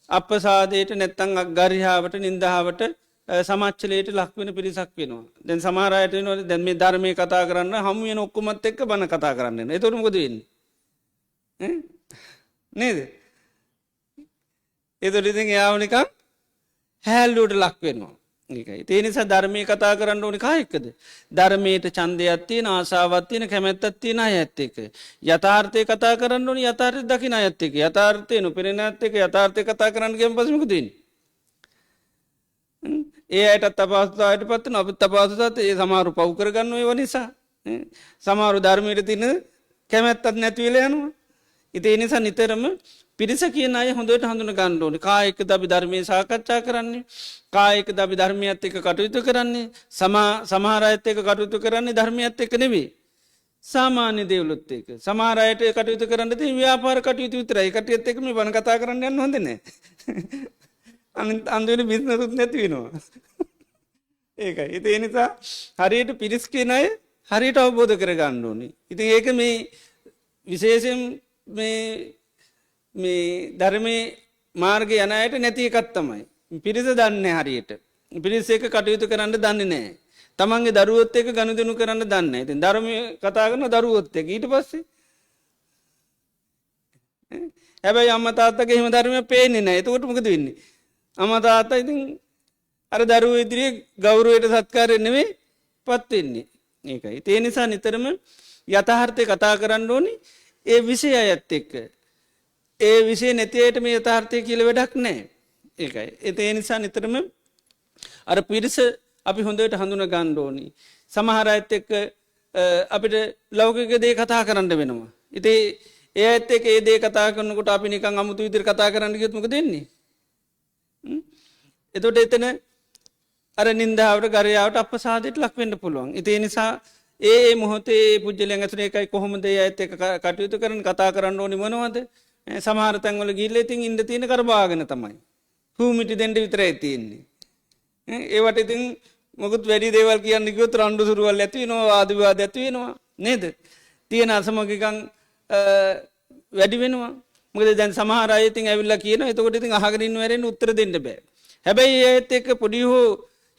අප්‍රසාදයට නැත්නම් අග්ගරියාවට නින්දාවට සමච්චලයට ලක් වෙන පිරිසක් වෙනවා. දැන් සමහර අයට වෙනවා දැන් මේ ධර්මයේ කතා කරන්න හමු වෙන ඔක්කොමත් එක්ක බන කතා කරන්න යනවා. ඒතකොට මොකද වෙන්නේ? නේද? ඒතකොට ඉතින් එයාව නිකන් හැල්ලුවට ලක් වෙනවා. ඒකයි. ඒ නිසා ධර්මයේ කතා කරන්න ඕනේ කායිකද? ධර්මයට ඡන්දයක් තියෙන, ආශාවක් තියෙන, කැමැත්තක් තියෙන අයත් එක්ක. යථාර්ථය කතා කරන්න ඕනේ යථාර්ථය දකින අයත් එක්ක. යථාර්ථය නොපෙනෙන අයත් එක්ක යථාර්ථය කතා කරන්න ගියම පස්සේ මොකද වෙන්නේ? ඒ අයටත් අපහසුතාවයට පත් වෙනවා. අපිත් අපහසුතාවට ඒ සමහරු පව් කරගන්න ඒව නිසා. සමහරු ධර්මයට තියෙන කැමැත්තක් නැති වෙලා යනවා. ඉතින් ඒ නිසා නිතරම පිරිස කියන අය හොඳට හඳුන ගන්න ඕනේ. කායිකද අපි ධර්මයේ සාකච්ඡා කරන්නේ, කායිකද අපි ධර්මයත් එක්ක කටයුතු කරන්නේ, සමහර අයත් එක්ක කටයුතු කරන්නේ ධර්මයත් එක්ක නෙවෙයි. සාමාන්‍ය දේවලුත් එක්ක. සමහර අයට කටයුතු කරන්න තියෙන ව්‍යාපාර කටයුතු විතරයි. කටියත් එක්ක මේ බණ කතා කරන්න යන්න හොඳ නැහැ. අන්තිමට බිස්නස් උත් නැති වෙනවා. ඒකයි. ඉතින් ඒ නිසා හරියට පිරිස් කියන අය හරියට අවබෝධ කරගන්න ඕනේ. ඉතින් ඒක මේ විශේෂයෙන් මේ ධර්මයේ මාර්ගය යන අයට නැති එකක් තමයි. පිරිස දන්නේ හරියට. පිරිස එක කටයුතු කරන්න දන්නේ නැහැ. තමන්ගේ දරුවොත් එක්ක ගනුදෙනු කරන්න දන්නේ නැහැ. ඉතින් ධර්මයේ කතා කරන දරුවොත් එක්ක ඊට පස්සේ හැබැයි අම්මා තාත්තගේ එහෙම ධර්මයක් පේන්නේ නැහැ. එතකොට මොකද වෙන්නේ? අම්මා තාත්තා ඉතින් අර දරුවෝ ඉදිරියේ ගෞරවයට සත්කාරය නෙමෙයි පත් වෙන්නේ. ඒකයි. ඒ නිසා නිතරම යථාර්ථය කතා කරන්න ඕනි ඒ විෂයයත් එක්ක. ඒ විෂය නැති අයට මේ යථාර්ථය කියලා වැඩක් නැහැ. ඒකයි. ඒ නිසා නිතරම අර පිරිස අපි හොඳට හඳුන ගන්න ඕනි. සමහර අයත් එක්ක අපිට ලෞකික දේ කතා කරන්න වෙනවා. ඉතින් ඒ අයත් එක්ක ඒ දේ කතා කරනකොට අපි නිකන් අමුතු විදිහට කතා කරන්න ගියොත් මොකද වෙන්නේ? එතකොට එතන අර නින්දාවට ගරයාවට අප්‍රසාදයට ලක් වෙන්න පුළුවන්. ඉතින් ඒ නිසා ඒ මොහොතේ පුජ්‍යලයන් ඇතුලේ එකයි කොහොමද ඒ අයත් එක්ක කටයුතු කරන්න කතා කරන්න ඕනි මොනවද? සමහර තැන්වල ගිහිල්ලා ඉතින් ඉන්න තියෙන කරබාගෙන තමයි. හූමිටි දෙන්න විතරයි තියෙන්නේ. ඒවට ඉතින් මොකුත් වැඩි දේවල් කියන්න කිව්වොත් රණ්ඩු සුරුවල් ඇති වෙනවා, වාද විවාද ඇති වෙනවා නේද? තියෙන අසමගිකම් වැඩි වෙනවා. මොකද දැන් සමහර අය ඉතින් ඇවිල්ලා කියනවා. එතකොට ඉතින් අහගෙන ඉන්න වෙරෙන්න උත්තර දෙන්න බෑ. හැබැයි ඒත් එක්ක පොඩි හෝ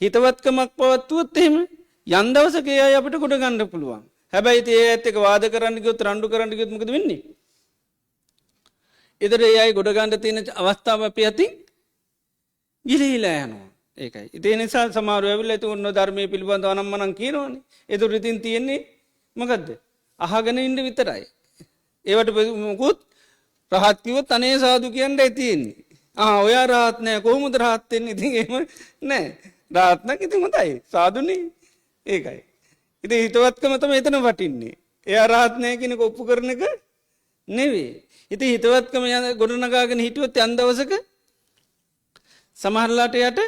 හිතවත්කමක් පවත්වුවොත් එහෙම යම් දවසක ඒ අය අපිට ගොඩ ගන්න පුළුවන්. හැබැයි ඉතින් ඒත් එක්ක වාද කරන්න ගියොත් රණ්ඩු කරන්න ගියොත් මොකද වෙන්නේ? ඊතර ඒ අය ගොඩ ගන්න තියෙන අවස්ථාව අපි අතින් ගිලිහිලා යනවා. ඒකයි. ඒ නිසා සමහරව ඇවිල්ලා ඉතින් ධර්මයේ පිළිබඳව අනම්මනම් කියනවනේ. ඒතර ඉතින් තියෙන්නේ මොකද්ද? අහගෙන ඉන්න විතරයි. ඒවට මොකුත් රහත් කිව්වොත් අනේ සාදු කියන්නයි තියෙන්නේ. ඔයා රහත් නෑ කොහොමද රහත් වෙන්නේ? ඉතින් එහෙම නෑ. රහත් නම් ඉතින් හොඳයි. සාදුනේ. ඒකයි. ඉතින් හිතවත්කම තමයි එතන වටින්නේ. එයා රහත් නෑ කියන එක ඔප්පු කරන එක නෙවෙයි. ඉතින් හිතවත්කම ගොඩනගාගෙන හිටියොත් යන් දවසක සමහරලාට යට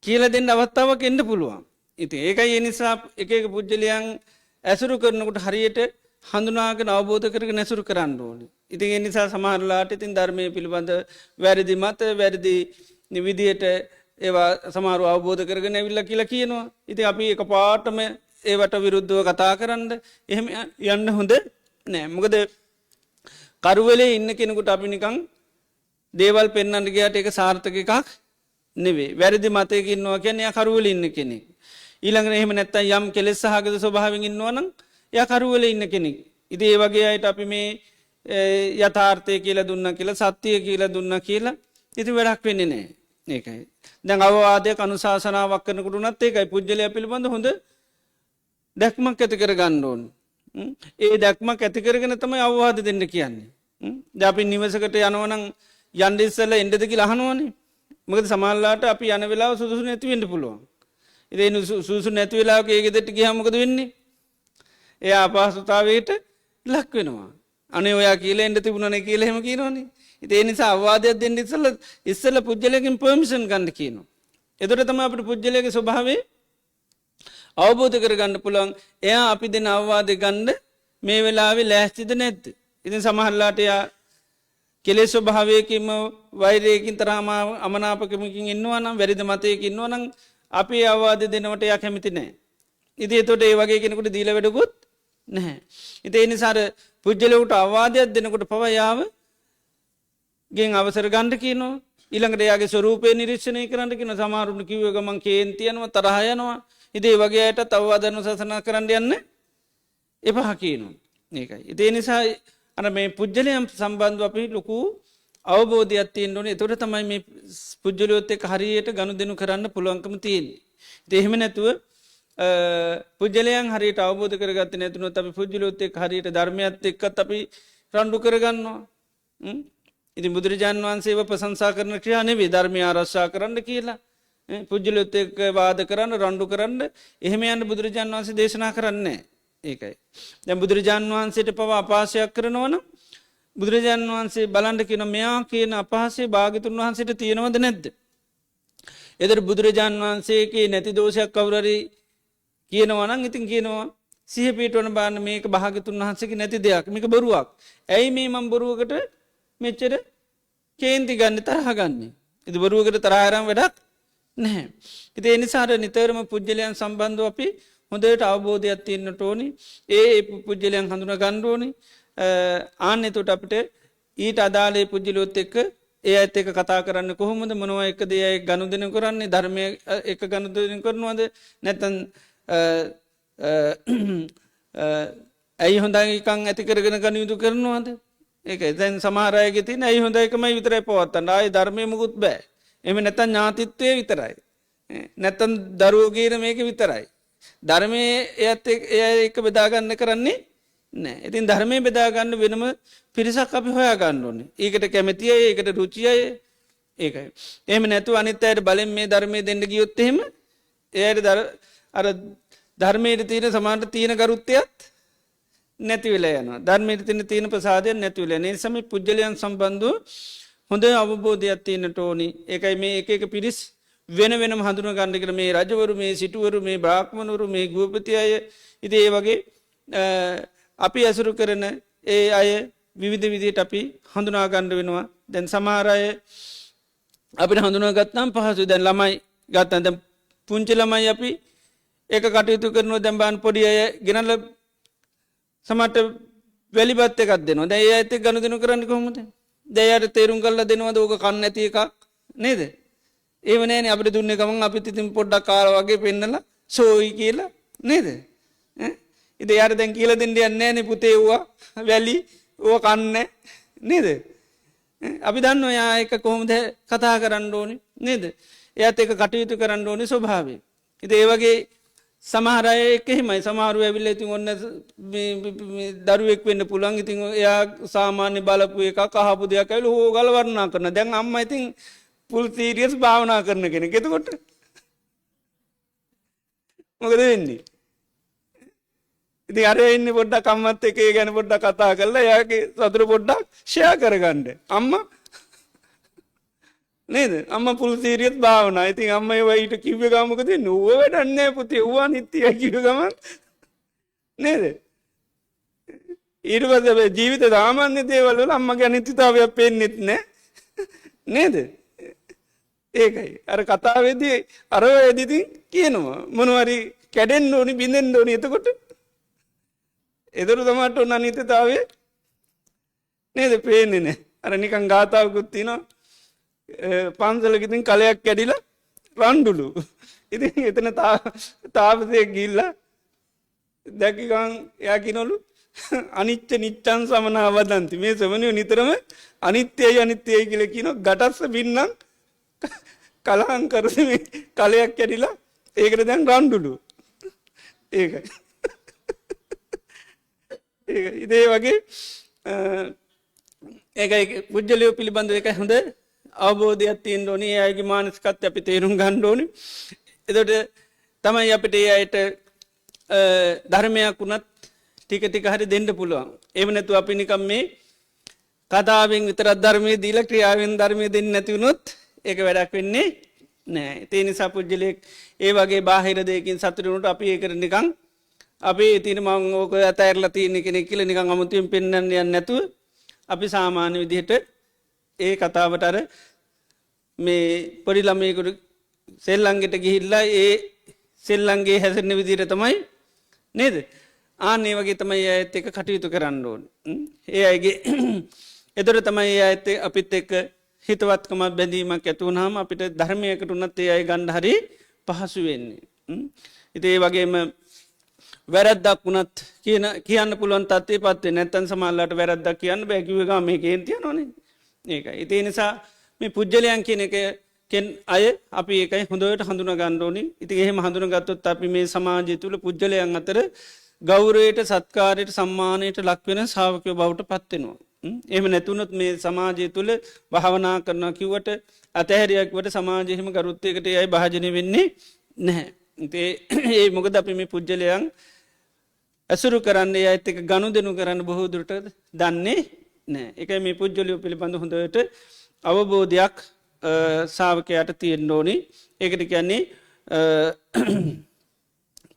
කියලා දෙන්න අවස්ථාවක් එන්න පුළුවන්. ඉතින් ඒකයි ඒ නිසා එක එක පුජ්‍යලයන් ඇසුරු කරනකොට හරියට හඳුනාගෙන අවබෝධ කරගෙන ඇසුරු කරන්න ඕනේ. ඉතින් ඒ නිසා සමහරලාට ඉතින් ධර්මයේ පිළිබඳ වැරදි මත වැරදි විදියට ඒවා සමහරව අවබෝධ කරගෙන ඇවිල්ලා කියලා කියනවා. ඉතින් අපි එකපාරටම ඒවට විරුද්ධව කතා කරන්න එහෙම යන්න හොඳ නෑ. මොකද කරුවලේ ඉන්න කෙනෙකුට අපි නිකන් දේවල් පෙන්වන්න ගියාට ඒක සාර්ථක එකක් නෙවෙයි. වැරදි මතයක ඉන්නවා කියන්නේ එයා කරුවලේ ඉන්න කෙනෙක්. ඊළඟට එහෙම නැත්තම් යම් කෙලෙස් සහගත ස්වභාවයෙන් ඉන්නවා නම් එයා කරුවලේ ඉන්න කෙනෙක්. ඉතින් ඒ වගේ අයට අපි මේ යථාර්ථය කියලා දුන්න කියලා සත්‍යය කියලා දුන්න කියලා ඉති වැඩක් වෙන්නේ නෑ ඒකයි. දැන් අවවාදයක් අනුශාසනාවක් කරනකුටුනත් ඒකයි පුද්ගලය පිළිබඳ හොඳ දැක්මක් ඇති කර ගණ්ඩෝන්. ඒ දැක්මක් ඇතිකරගෙන තමයි අවවාද දෙන්න කියන්නේ. ජාපි නිවසකට යනවනං යන්ඩිස්සල එන්ඩදකි ලහනුවනේ මකද සමල්ලාට අපි යන වෙලා සුදුසු නැතිවෙන්න පුළුවන්. ඉතින් සුසු නැති වෙලාවක ඒ ගෙදරට ගියාම මොකද වෙන්නේ? එයා අපහසුතාවයට ලක් වෙනවා. අනේ ඔයා කියලා එන්න තිබුණනේ කියලා එහෙම කියනවනේ. ඉතින් ඒ නිසා අවවාදයක් දෙන්න ඉස්සෙල්ලා පුජ්‍යලයෙන් පර්මිෂන් ගන්න කියනවා. එතකොට තමයි අපිට පුජ්‍යලයේ ස්වභාවය අවබෝධ කරගන්න පුළුවන්. එයා අපි දෙන අවවාද ගන්න මේ වෙලාවේ ලෑස්තිද නැද්ද? ඉතින් සමහරලාට එයා කෙලෙස් ස්වභාවයකින්ම වෛරයකින් තරහම අමනාපකමකින් ඉන්නවා නම් වැරදි මතයකින් ඉන්නවා නම් අපි අවවාද දෙනවට එයා කැමති නැහැ. ඉතින් ඒතකොට ඒ වගේ කෙනෙකුට දීලා වැඩකුත් නැහැ. ඉතින් ඒ නිසා පුජ්‍යලයට අවවාදයක් දෙනකොට පවා යාව ගෙන් අවසර ගන්න කියනවා. ඊළඟට එයාගේ ස්වරූපය නිරීක්ෂණය කරන්න කියනවා. සමහරුන් කිව්ව ගමන් කේන්ති යනවා තරහ යනවා. ඉතින් ඒ වගේ අයට අවවාද අනුශාසනා කරන්න යන්න එපා කියනවා. ඒකයි. ඉතින් ඒ නිසා අර මේ පුජ්‍යලයන් සම්බන්ධව අපි ලොකු අවබෝධයක් තියෙන්න ඕනේ. ඒතකොට තමයි මේ පුජ්‍යලයොත් එක්ක හරියට ගනුදෙනු කරන්න පුළුවන්කම තියෙන්නේ. ඉතින් එහෙම නැතුව පුජ්‍යලයන් හරියට අවබෝධ කරගත්තේ නැතුනොත් අපි පුජ්‍යලයොත් එක්ක හරියට ධර්මයත් එක්කත් අපි රණ්ඩු කරගන්නවා. ඉතින් බුදුරජාණන් වහන්සේව ප්‍රශංසා කරන ක්‍රියා නෙවෙයි ධර්මය ආරක්ෂා කරන්න කියලා. පුජ්‍යලයොත් එක්ක වාද කරන්න රණ්ඩු කරන්න එහෙම යන්න බුදුරජාණන් වහන්සේ දේශනා කරන්නේ ඒකයි. දැන් බුදුරජාණන් වහන්සේට පවා අපහාසයක් කරනවා නම් බුදුරජාණන් වහන්සේ බලන්න කියන මෙයා කියන අපහාසය භාග්‍යතුන් වහන්සේට තියෙනවද නැද්ද? එතකොට බුදුරජාණන් වහන්සේගේ නැති දෝෂයක් කවුරු හරි කියනවා නම් ඉතින් කියනවා සිහිය පිටවන බාන්න මේක භාග්‍යතුන් වහන්සේගේ නැති දෙයක් මේක බොරුවක්. ඇයි මේ මම බොරුවකට මෙච්චර කේන්ති ගන්න තරහ ගන්නේ? ඉතින් බොරුවකට තරහ ආරම් වැඩක් නැහැ. ඉතින් ඒ නිසා නිතරම පුජ්‍යලයන් සම්බන්ධව අපි හොඳට අවබෝධයක් තියෙන්නට ඕනි. ඒ පුජ්‍යලයන් හඳුනා ගන්න ඕනි. ආන්න එතකොට අපිට ඊට අදාළ පුජ්‍යලොත් එක්ක ඒ ඇත් එක්ක කතා කරන්න කොහොමද මොනවා එක්කද ඒ ගනුදෙනු කරන්නේ ධර්මයේ එක්ක ගනුදෙනු කරනවද නැත්නම් ඇයි හොඳයි කන් ඇති කරගෙන කණයුතු කරනවද? ඒකයි දැන් සමහර අයගේ තියෙන ඇයි හොඳයිකමයි විතරයි පවත්තන්න. ආයේ ධර්මයේ මුකුත් බෑ. එහෙම නැත්නම් ඥාතිත්වයේ විතරයි. නැත්නම් දරුවෝ කියන මේක විතරයි. ධර්මයේ එයත් එක්ක බෙදා ගන්න කරන්නේ නැහැ. ඉතින් ධර්මයේ බෙදා ගන්න වෙනම පිරිසක් අපි හොයා ගන්න ඕනේ. ඒකට කැමැති අය, ඒකට රුචි අය. ඒකයි. එහෙම නැතුව අනිත් අයට බලෙන් මේ ධර්මයේ දෙන්න ගියොත් එහෙම එයාට අර ධර්මයේ තියෙන සමානට තියෙන ගරුත්වයත් නැති වෙලා යනවා. ධර්මයේ තියෙන ප්‍රසාදයක් නැති වෙලා යනවා. ඒ නිසා මේ පුජ්‍යලයන් සම්බන්ධව හොඳ අවබෝධයක් තියෙන්නට ඕනි. ඒකයි මේ එක එක පිරිස් වෙන වෙනම හඳුනා ගන්න කියලා මේ රජවරු මේ සිටුවරු මේ බ්‍රාහ්මණවරු මේ ගෘහපති අය ඉතින් ඒ වගේ අපි අසුරු කරන ඒ අය විවිධ විදිහට අපි හඳුනා ගන්න වෙනවා. දැන් සමහර අය අපිට හඳුනා ගත්තාම පහසුයි. දැන් ළමයි ගත්තා දැන් පුංචි ළමයි අපි ඒක කටයුතු කරනවා. දැන් බාන් පොඩි අය ගෙනල්ලා සමහරට වැලිපත් එකක් දෙනවා. දැන් ඒ අයත් එක්ක ගනුදෙනු කරන්නේ කොහොමද? දැන් යාට තේරුම් කරලා දෙනවද ඕක කන්න නැති එකක් නේද? ඒව නෑනේ අපිට දුන්නේ ගමන් අපිත් ඉතින් පොඩ්ඩක් කාලා වගේ පෙන්නලා සෝයි කියලා නේද? ඉතින් යාර දැන් කියලා දෙන්න යන්නේ නෑනේ පුතේ ඌවා වැලි ඌව කන්නේ නේද? අපි දන්නවා යා එක කොහොමද කතා කරන්න ඕනේ නේද? එයාත් එක කටයුතු කරන්න ඕනේ ස්වභාවය. ඉතින් ඒ වගේ සමහර අය එක්ක එහෙමයි. සමහරව ඇවිල්ලා ඉතින් ඔන්න මේ දරුවෙක් වෙන්න පුළුවන්. ඉතින් එයා සාමාන්‍ය බලපු එකක් අහපු දෙයක් ඇවිල්ලා හො ගලවන්නා කරන. දැන් අම්මා ඉතින් පුල් සීරියස් භාවනා කරන කෙනෙක්. එතකොට මොකද වෙන්නේ? ඉතින් අර ඉන්නේ පොඩ්ඩක් අම්මත් එක්ක ඒ ගැන පොඩ්ඩක් කතා කරලා එයාගේ සතුට පොඩ්ඩක් ෂෙයා කරගන්න. අම්මා නේද? අම්මා පුල් සීරියස් භාවනා. ඉතින් අම්මා ඒව ඊට කිව්වේ ගම මොකද වෙන්නේ? ඌව වැඩක් නැහැ පුතේ. ඌව අනිත්‍යයි කිව්ව ගමන් නේද? ඊට පස්සේ ජීවිත සාමාන්‍ය දේවල් වල අම්මගේ අනිත්‍යතාවයක් පේන්නෙත් නැහැ නේද? ඒකයි අර කතාවේදී අර වෙදිදී කියනවා මොනවාරි කැඩෙන්න ඕනි බින්දෙන්න ඕනි. එතකොට තමයි උන් අනිත්‍යතාවය නේද පේන්නේ නැහැ. අර නිකන් ගාතාවකුත් තියෙනවා පන්සලක ඉතින් කලයක් කැඩිලා රණ්ඩුලු. ඉතින් එතන තාපසේ ගිහිල්ලා දැක්ක ගමන් එයා කිනවලු අනිච්ච නිච්ඡං සමනා වදන්ති. මේ ශ්‍රමණයෝ නිතරම අනිත්‍යයි අනිත්‍යයි කියලා කියනවා. ගටස්ස බින්නම් කලහම් කරන්නේ කලයක් කැඩිලා ඒකට දැන් රණ්ඩුලු. ඒකයි. ඉතේ වගේ ඒකයි පුජ්‍යලියෝ පිළිබඳව එකයි හොඳ අවබෝධයක් තියෙන්න ඕනේ. ඒ අයගේ මානසිකත්වය අපි තේරුම් ගන්න ඕනේ. එතකොට තමයි අපිට ඒ අයට ධර්මයක් වුණත් ටික ටික හරි දෙන්න පුළුවන්. එහෙම නැතුව අපි නිකම් මේ කතාවෙන් විතරක් ධර්මයේ දීලා ක්‍රියාවෙන් ධර්මයේ දෙන්නේ නැති වුණොත් ඒක වැඩක් වෙන්නේ නැහැ. ඒ නිසා පුජ්‍යලෙක් ඒ වගේ බාහිර දෙයකින් සතුටු වුණොත් අපි ඒකට නිකන් අපි තියෙන මම ඕක අතහැරලා තියෙන කෙනෙක් කියලා නිකන් අමුතුවෙන් පෙන්වන්න යන්නේ නැතුව අපි සාමාන්‍ය විදිහට ඒ කතාවට අර මේ පොඩි ළමයෙකුට සෙල්ලංගෙට ගිහිල්ලා ඒ සෙල්ලංගේ හැසිරෙන විදිහට තමයි නේද? ආන්නේ වගේ තමයි ඇයත් එක්ක කටයුතු කරන්න ඕනේ. ඒ අයගේ එතකොට තමයි ඇයත් අපිත් එක්ක හිතවත්කම බැඳීමක් ඇති වුනහම අපිට ධර්මයකට උනත් ඒ අය ගන්න හරි පහසු වෙන්නේ. ඉතින් ඒ වගේම වැරද්දක් වුණත් කියන්න පුළුවන් තත්ත්වෙපත් වෙන්නේ නැත්නම් සමහරවිට වැරද්දක් කියන්න බෑ කිව්ව ගමන් මේකෙන් තියනෝනේ. ඒකයි. ඒ නිසා මේ පුජ්‍යලයන් කියන එක අය අපි ඒකයි හොඳට හඳුනා ගන්න ඕනේ. ඉතින් එහෙම හඳුනාගත්තොත් අපි මේ සමාජය තුල පුජ්‍යලයන් අතර ගෞරවයට, සත්කාරයට, සම්මානයට ලක් වෙන ශ්‍රාවකයෝ බවට පත් වෙනවා. එහෙම නැතුනොත් මේ සමාජය තුල භාවනා කරනවා කිව්වට අතහැරියක් වට සමාජය එහෙම ගරුත්වයකට ඒ අය භාජනය වෙන්නේ නැහැ. ඒ මොකද අපි මේ පුජ්‍යලයන් ඇසුරු කරන්නේ අයත් එක්ක ගනුදෙනු කරන්න බොහෝ දුරට දන්නේ නැහැ. ඒකයි මේ පුජ්‍යලියෝ පිළිබඳ හොඳට අවබෝධයක් ශ්‍රාවකයාට තියෙන්න ඕනේ. ඒකට කියන්නේ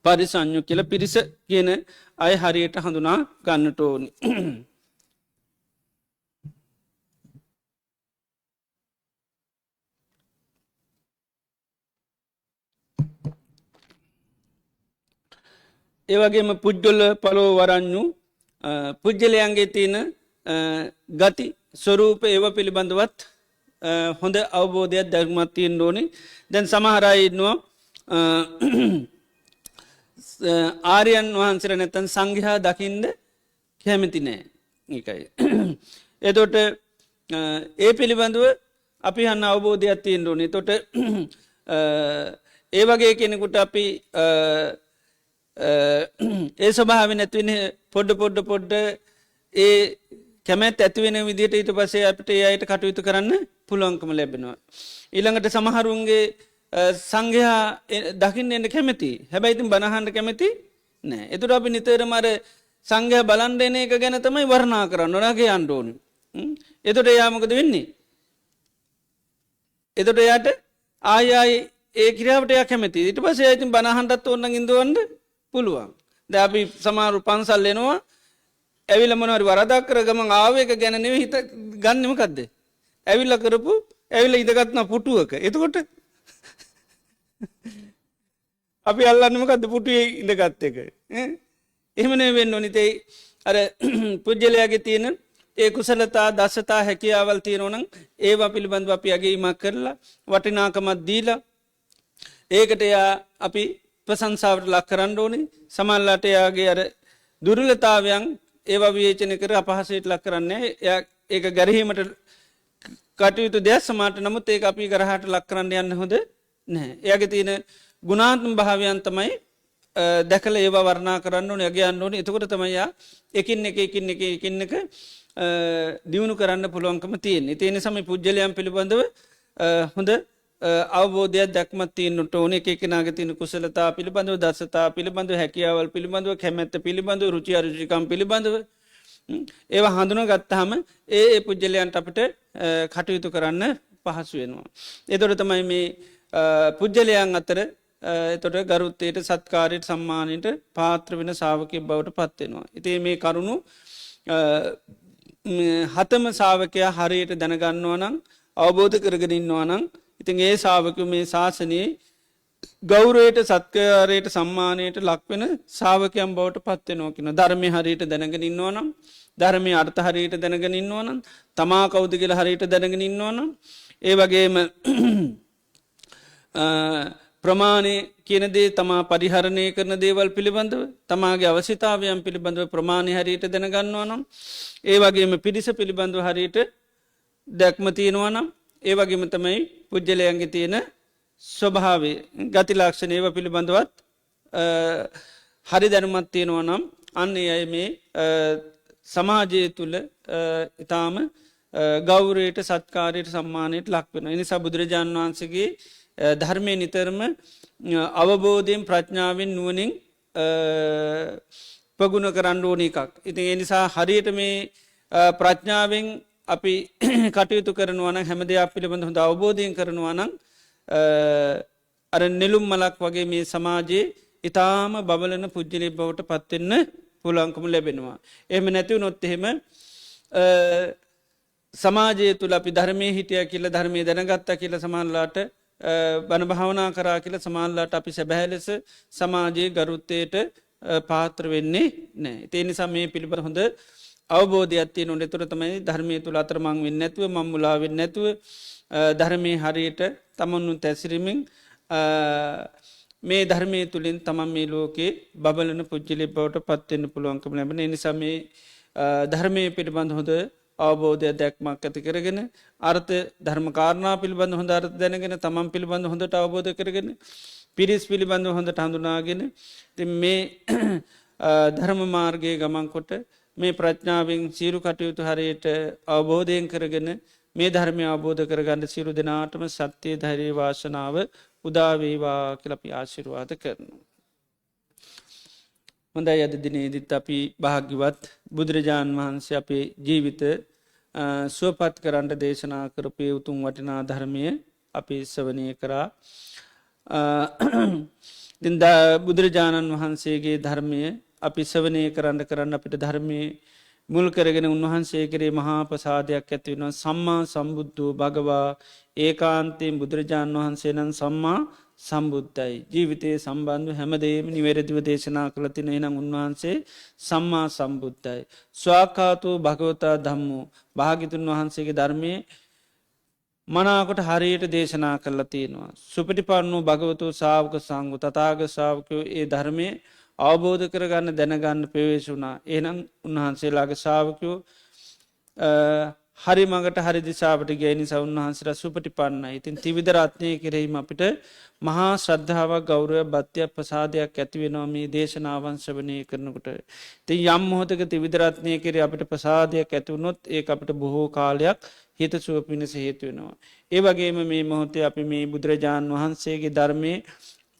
පරිසංයු කියලා පිරිස කියන අය හරියට හඳුනා ගන්නට ඕනේ. ඒවගේම පුද්ගල පලෝ වරන්නු පුද්ගලයන්ගේ තියෙන ගති ස්වරූප ඒව පිළිබඳවත් හොඳ අවබෝධයක් දැක්මත් තියෙන්න ඕනේ. දැන් සමහර අය ඉන්නවා ආර්යයන් වහන්සේලා නැත්නම් සංඝයා දකින්න කැමති නෑ. ඒකයි. එතකොට ඒ පිළිබඳව අපි අන්න අවබෝධයක් තියෙන්න ඕනේ. එතකොට ඒ වගේ කෙනෙකුට අපි ඒ ස්වභාවය නැති වෙන පොඩ ඒ කැමැත්ත ඇති වෙන විදිහට ඊට පස්සේ අපිට ඒ අයට කටයුතු කරන්න පුළුවන්කම ලැබෙනවා. ඊළඟට සමහරුන්ගේ සංඝයා දකින්න එන්න කැමති. හැබැයි ඉතින් බණ අහන්න කැමති නෑ. ඒතර අපි නිතරම අර සංඝයා බලන් එන එක ගැන තමයි වර්ණනා කරන්න ඕන කියන්න ඕනේ. එතකොට එයා මොකද වෙන්නේ? එතකොට එයාට ආයි ඒ ක්‍රියාවට එයා කැමති. ඊට පස්සේ එයා ඉතින් බණ අහන්නත් ඕන නම් ඉඳවන්න පුළුවන්. දැන් අපි සමහර පන්සල් එනවා ඇවිල්ලා මොනවාරි වරදක් කර ගමන් ආව එක ගැන නෙවෙයි හිත ගන්නෙ මොකද්ද? ඇවිල්ලා ඉඳගත්න පුටුවක. එතකොට අපි අල්ලන්නේ මොකද්ද පුටුවේ ඉඳගත් එක. එහෙම නෙවෙයි වෙන්න ඕනේ. ඒ අර පුජ්‍යලයාගේ තියෙන ඒ කුසලතා දසතා හැකියාවල් තියෙනවා නම් ඒවා පිළිබඳව අපි අගයීමක් කරලා වටිනාකමක් දීලා ඒකට එයා අපි ප්‍රශංසාවට ලක් කරන්න ඕනේ. සමහරවිට එයාගේ අර දුර්වලතාවයන් ඒවා විවේචනය කර අපහාසයට ලක් කරන්නේ. එයා ඒක ගැරහීමට කටයුතු දෙයක් සමාට. නමුත් ඒක අපි ගරහට ලක් කරන්න යන්න හොඳ නැහැ. එයාගේ තියෙන ගුණාත්මක භාවයන් තමයි දැකලා ඒවා වර්ණනා කරන්න ඕනේ, යගයන්න ඕනේ. එතකොට තමයි යා එකින් එක දියුණු කරන්න පුළුවන්කම තියෙන්නේ. ඒ නිසා මේ පුජ්‍යලයන් පිළිබඳව හොඳ අවබෝධයක් දැක්මක් තියෙන්නට ඕනේ. එක එකනාගේ තියෙන කුසලතා පිළිබඳව, දසතා පිළිබඳව, හැකියාවල් පිළිබඳව, කැමැත්ත පිළිබඳව, රුචි අරුචිකම් පිළිබඳව ඒවා හඳුනාගත්තාම ඒ පුජ්‍යලයන්ට අපිට කටයුතු කරන්න පහසු වෙනවා. ඒතකොට තමයි මේ පුජ්‍යලයන් අතර එතකොට ගරුත්වයට, සත්කාරයට, සම්මානයට පාත්‍ර වෙන ශ්‍රාවකයෙක් බවට පත් වෙනවා. ඉතින් මේ කරුණු හතම ශ්‍රාවකයා හරියට දැනගන්නවා නම්, අවබෝධ කරගෙන ඉන්නවා නම්, ඉතින් ඒ ශ්‍රාවකයෝ මේ ශාසනයේ ගෞරවයට, සත්කාරයට, සම්මානයට ලක් වෙන ශ්‍රාවකයන් බවට පත් වෙනවා කියන ධර්මයේ හරියට දැනගෙන ඉන්නවා නම්, ධර්මයේ අර්ථ හරියට දැනගෙන ඉන්නවා නම්, තමා කවුද කියලා හරියට දැනගෙන ඉන්නවා නම්, ඒ වගේම ප්‍රමාණය කියනදේ තමා පරිහරණය කරන දේවල් පිළිබඳව තමාගේ අවසිතාවයන් පිළිබඳව ප්‍රමාණය හරියට දැනගන්නවා නම් ඒ වගේම පිරිස පිළිබඳව හරියට දැක්ම තියෙනවා නම් ඒ වගේම තමයි පුද්ගලයන්ගේ තියෙන ස්වභාවේ ගතිලාක්ෂණ ඒව පිළිබඳවත් හරි දැනුමත් තියෙනවා නම් අන්නේ අය මේ සමාජය තුළ ඉතාම ගෞරයට සත්කාරයට සම්මානයට ලක්වෙන. එනිසා බුදුරජාණන් වහන්සේගේ ධර්මය නිතරම අවබෝධයෙන් ප්‍රඥාවෙන් නුවනින් ප්‍රගුණ කරන්න ඕන එකක්. ඉතින් එනිසා හරියට මේ ප්‍රඥාවෙන් අපි කටයුතු කරනවන හැම දෙයක් පිළිබඳ හොඳ අවබෝධයෙන් කරනවනම් අර නෙළුම් මලක් වගේ මේ සමාජයේ ඉතාම බබලන පුද්ජලි බවට පත්වෙන්න පුළංකම ලැබෙනවා. එහම නැතිව නොත් එහෙම සමාජය තුළ අපි ධර්මය හිටිය කියල ධර්මය දැනගත්තා කියල සමාල්ලාට බණ භාවනා කරා කියල සමාල්ලාට අපි සැබැහැ ලෙස සමාජයේ ගරුත්තයට පාත්‍ර වෙන්නේ නෑ. ඒ නිසා මේ පිළිබඳ හොඳ අවබෝධයක්තිය නොට තුර තමයි ධර්මය තුළ අතරමං වෙන්න නැතුව මංමුලාවෙන් නැතුව ධර්මය හරියට තමන්නු තැසිරිමින් මේ ධර්මය තුළින් තමන් මේ ලෝකේ බබලන පුද්ජලි බවට පත්වෙන්න පුළුවන්කම ලැබෙන නිසා මේ ධර්මය පිළිබඳ හොඳ අවබෝධය දැක්මක් ඇති කරගෙන අර්ථ ධර්මකාරණා පිළිබඳ හොඳ අර්ථ දැනගෙන තමන් පිළිබඳ හොඳට අවබෝධ කරගෙන පිරිස් පිළිබඳ හොඳට හඳුනාගෙන ති මේ ධර්ම මාර්ගය ගමන්කොට මේ ප්‍රඥාවෙන් සීරු කටයුතු හරියට අවබෝධයෙන් කරගෙන මේ ධර්මය අවබෝධ කරගන්න සිරු දෙනාටම සත්‍යය ධෛරී වාශනාව උදාවේවා කියලපි ආශිරවාද කරනවා. හොඳයි අද දිනේදිත් අපි භාග්‍යවත් බුදුරජාණන් වහන්සේ අපේ ජීවිත සුවපත් කරන්න දේශනා කරපය උතුම් වටිනා ධර්මය අපි ශ්‍රවණය කරා. බුදුරජාණන් වහන්සේගේ ධර්මය අපි ශ්‍රවණය කරන්න අපිට ධර්මය මුල් කරගෙන උන්වහන්සේ කරේ මහා ප්‍රසාදයක් ඇතිවෙනවා. සම්මා සම්බුද්ධූ භගවා ඒකාන්තයෙන් බුදුරජාණන් වහන්සේ නම් සම්මා සම්බුද්ධයි. ජීවිතය සම්බන්ධ හැමදේම නිවැරදිව දේශනා කළ තින එනම් උන්වහන්සේ සම්මා සම්බුද්ධයි. ස්වාකාතු භගවතා ධම්මු භාගිතුන් වහන්සේගේ ධර්මය මනාකොට හරියට දේශනා කරලා තියෙනවා. සුපටිපන්නු භගවතු සාවක සංගු තතාග සාාවකයෝ ඒ ධර්මය අවබෝධ කරගන්න දැනගන්න ප්‍රවේශුනා. එනම් උන්වහන්සේලාගේ ශාවකයෝ හරි මඟට හරි දිසාාවට ගෑනි සවන්වහන්සේලා සුපටි පන්න. ඉතින් තිවිදරත්නය කෙරෙහිම අපිට මහා ශ්‍රද්ධාවක් ගෞරය බත්්‍යයක් ප්‍රසාදයක් ඇතිවෙනවා මේ දේශනාවන් ශ්‍රවනය කරනකොට. ති යම් මොහොතක තිවිදරත්නය කෙරේ අපිට ප්‍රසාදයක් ඇතිවුණොත් ඒ අපිට බොහෝ කාලයක් හිත සුව පිණිස හේතුවෙනවා. ඒ වගේම මේ මොහොතේ අපි මේ බුදුරජාණන් වහන්සේගේ ධර්මය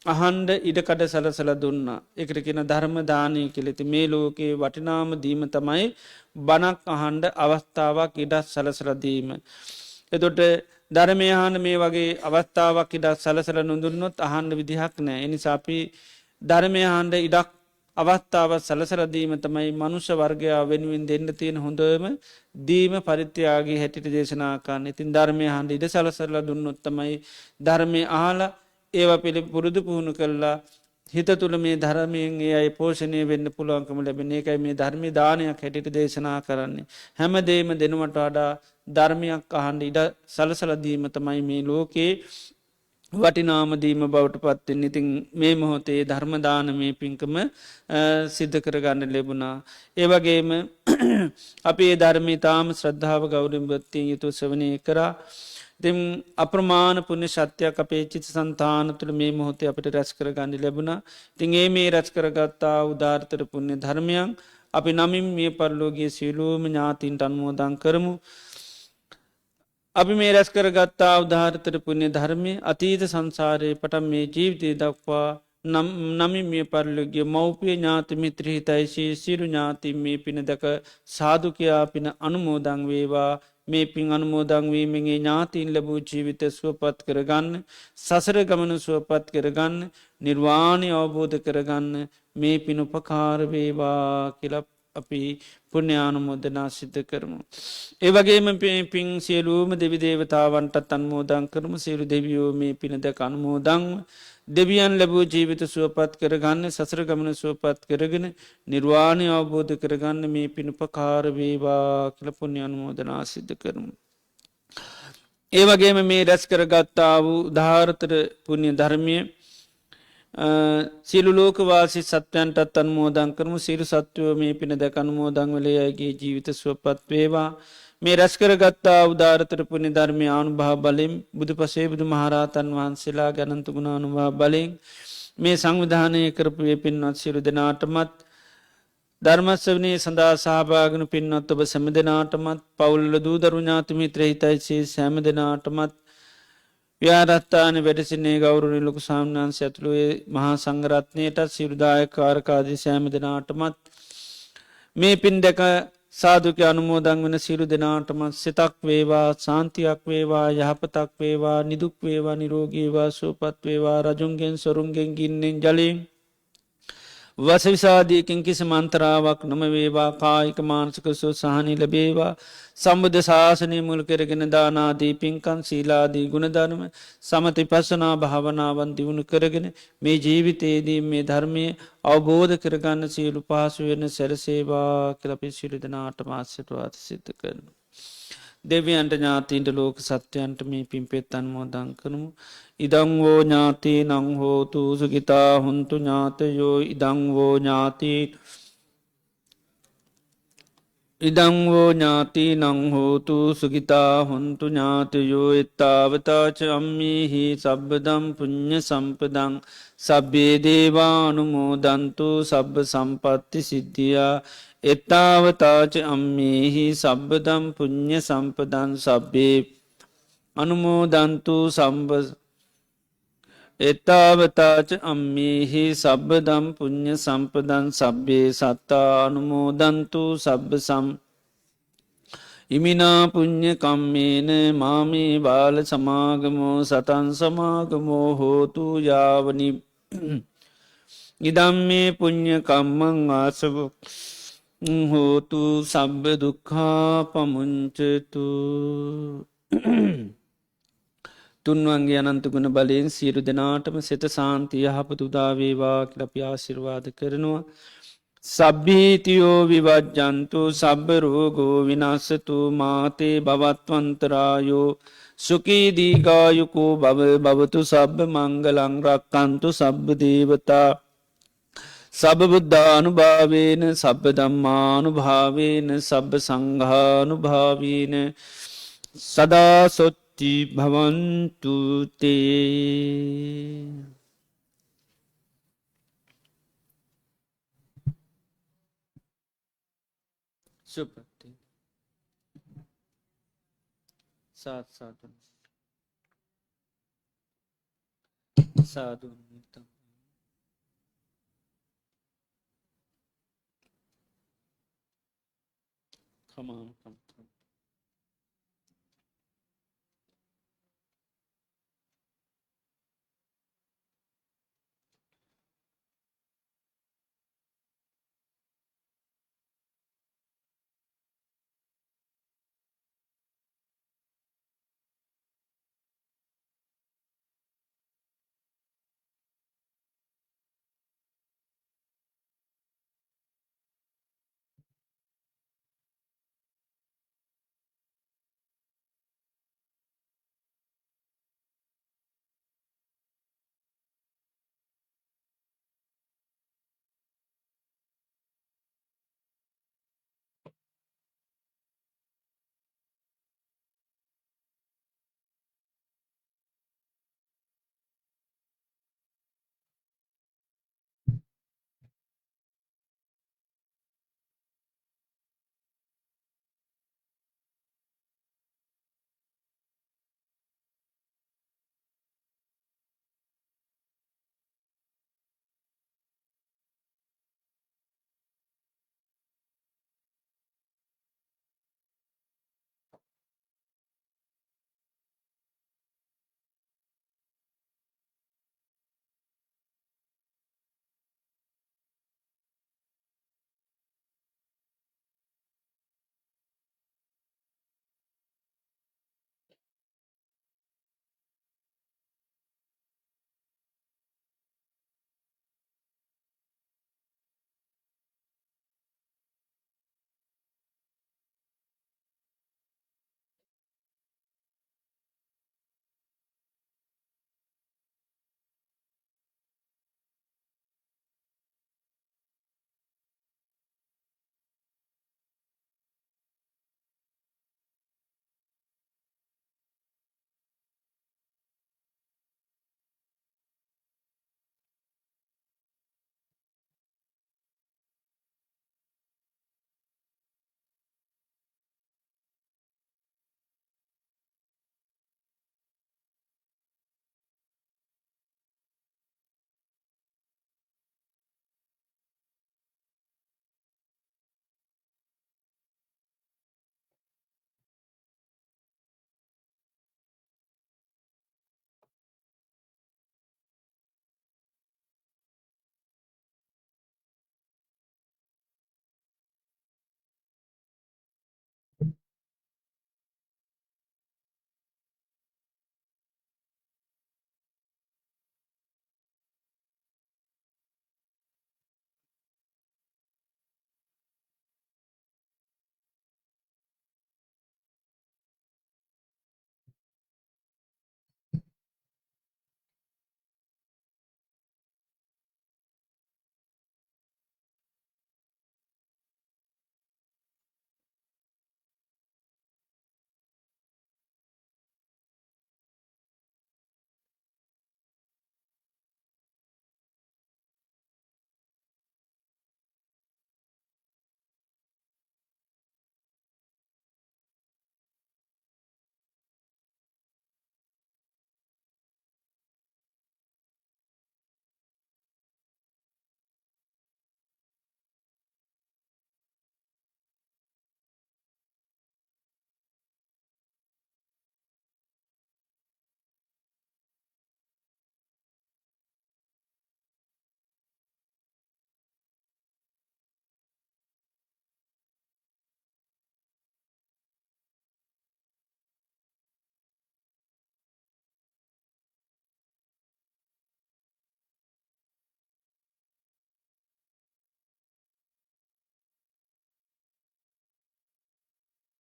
අහන්ඩ ඉඩකඩ සලසල දුන්නා. එකට කියෙන ධර්ම දානය කෙලෙති මේ ලෝකයේ වටිනාම දීම තමයි බණක් අහන්ඩ අවස්ථාවක් ඉඩත් සලසලදීම. එතොට ධර්මයහන මේ වගේ අවස්ථාවක් ඉඩක් සලසල නොදුන්නොත් අහන්ඩ විදිහක් නෑ. එනිසාපි ධර්මයහන්ඩ ඉඩක් අවස්ථාවත් සලසරදීම තමයි මනුෂ්‍ය වර්ගයා වෙනුවෙන් දෙන්න තියෙන හොඳම දීම පරිත්‍යයාගේ හැටිට දේශනාකාන්න. ඉතින් ධර්මය හන්ඩ ඉඩ සලසරල දුන්නොත්තමයි ධර්මය ආලා ඒව පිළි පුරුදු පුහුණු කරලා හිත තුළ මේ ධර්මයෙන් ඒ අයි පෝෂණය වෙන්න පුළුවන්කම ලැබෙන එකයි මේ ධර්මි දානයක් හැටිට දේශනා කරන්නේ. හැමදේම දෙනුවට වඩා ධර්මයක් අහන්ඩ ඉඩ සලසලදීම තමයි මේ ලෝකයේ වටිනාමදීම බවට පත්වෙන්. ඉතින් මේ මොහොතේ ධර්මදාන මේ පින්කම සිද්ධ කරගන්න ලැබුණා. ඒවගේම අපේ ධර්මී තාම ශ්‍රද්ධාව ගෞරම්භත්තියෙන් යුතු සවනය කරා. දෙම් අප්‍රමාණ පුුණ්‍ය ශත්‍යයක් අපේ චිත සන්තාන තුළ මේ මොහොතේ අපට රැස් කරගන්න ලැබුණ. තින් ඒ මේ රැස් කරගත්තා උදාර්තර පුුණ්‍ය ධර්මයන් අපි නමින් මේ පරලෝගේ සියලූම ඥාතින්ට අන්මෝදන් කරමු. අපි මේ රැස් කරගත්තා උදාහරතර පුුණ්‍ය ධර්මය අතීත සංසාරය පටම් මේ ජීවිතය දක්වා නමින් මේ පරලෝගේ මෞපිය ඥාති මිත්‍රහිතයිශී සිරු ඥාතින් මේ පින දක සාධකයා පින අනුමෝදං වේවා. මේ පින් අනුමෝදංවීමගේ ඥාතින් ලැබූ ජීවිත සුවපත් කරගන්න සසර ගමන සුවපත් කරගන්න නිර්වාණය අවබෝධ කරගන්න මේ පින් උපකාරවේවා කියලප අපි පුුණ්‍යානුමෝදනා සිද්ධ කරමු. ඒවගේම පින් සියලූම දෙවි දේවතාවන්ටත් අන්මෝදං කරම සියලු දෙවියෝ මේ පිනදක අනුමෝදං දෙවියන් ලැබූ ජීවිත සුවපත් කරගන්න සසර ගමන සුවපත් කරගෙන නිර්වාණය අවබෝධ කරගන්න මේ පිණුපකාරවේවා කලපුුණ්‍ය අනුමෝදනා සිද්ධ කරමු. ඒවගේම මේ රැස් කරගත්තා වූ ධාරතර පුුණ්‍ය ධර්මය සියලු ලෝකවාසී සත්‍යයන්ටත් අනුමෝදන් කරමු. සියලු සත්වයෝ මේ පින දැක අනුමෝදන් වල අයගේ ජීවිත සුවපත් වේවා. මේ රැස් කරගත්තා උදාාරතර පුණ්‍ය ධර්මය ආනුභාව බලෙන් බුදුපසේ බුදු මහරහතන් වහන්සේලා අනන්ත ගුණානුභාව බලෙන් මේ සංවිධානය කරපු මේ පින්වත් සියලු දෙනාටමත් ධර්මස්වනයේ සඳහා සහභාගන පින්වත් ඔබ සැම දෙනාටමත් පවුල්ල දූදරු ඥාති මිත්‍ර හිතයිසේ සෑම දෙනාටමත් ව්‍යාරත්තාන වැඩසිනේ ගෞරුණි ලොකු සාම්නාන්ස ඇතුළුවේ මහා සංගරත්නයටත් සිරුදාය කාරකාදී සෑම දෙනාටමත් මේ පින් දැක සාධක අනුමෝදං වන සිරු දෙනාටමත් සිතක් වේවා සාන්තියක් වේවා යහපතක් වේවා නිදුක් වේවා නිරෝගීවා සුවපත් වේවා රජුන්ගෙන් සොරුන්ගෙන් ගින්නෙන් ජලින් වසවිසාදයකින් කිසි මන්තරාවක් නොම වේවා කායික මානසික සහනි ලැබේවා සම්බුද්ධ ශාසනය මුල් කරගෙන දානාදී පින්කන් සීලාදී ගුණධර්ම සමති පස්සනා භාවනාවන් දියුණු කරගෙන මේ ජීවිතයේදී මේ ධර්මය අවබෝධ කරගන්න සියලු පහසු වෙන සැරසේවා කලපි සිරිදනාට මාස්්‍යටවාත සිද්ධ කරන. දෙවියන්ට ඥාතීන්ට ලෝක සත්‍යයන්ට මේ පින්පෙත් අන්මෝදං කරනු. ඉදංවෝ ඥාති නංහෝතු සුගිතා හුන්තු ඥාතයෝ ඉදංවෝ ඥාති ඉදංවෝ ඥාති නංහෝතු සුගිතා හොන්තු ඥාතයෝ එත්තාවතාච අම්මිහි සබ්බදම් පුුණ්්‍ය සම්පදං සබ්බේ දේවානුමෝදන්තු සබ්බ සම්පත්ති සිද්ධියා එත්තාවතාච අම්මිහි සබ්බදම් පුුණ්්‍ය සම්පදන් සබ්බේ අනුමෝදන්තු සම්බ එතාවතාච අම්මිහි සබ්බදම් පුුණ්්‍ය සම්පදන් සබ්බේ සත්තා අනුමෝදන්තු සබ්බ සම් ඉමිනා පුුණ්්‍ය කම්මේන මාමේ බාල සමාගමෝ සතන් සමාගමෝ හෝතු යාවනි ඉදම් මේ පුුණ්්‍ය කම්මං ආසවෝ හෝතු සබ්බ දුක්ඛා පමුංචතු තුන්වන්ගේ අනන්තගුණ බලයෙන් සියලු දෙනාටම සෙත සාන්තිය යහපත උදාවේවා කියලපි ආශිර්වාද කරනවා. සබ්බීතියෝ විවජ්ජන්තු සබ්බරෝගෝ විනස්සතු මාතේ භවත්වන්තරායෝ සුකීදීගායුකෝ භවතු සබ්බ මංගලං රක්කන්තු සබ්බ දේවතා සබබුද්ධානු භාවේන සබ්බ දම්මානු භාවේන සබ්බ සංඝානු භාවීන සදාසොත් භවන්තුතේ සුපති සාත් සාතුන් සාධුන් කමාකම්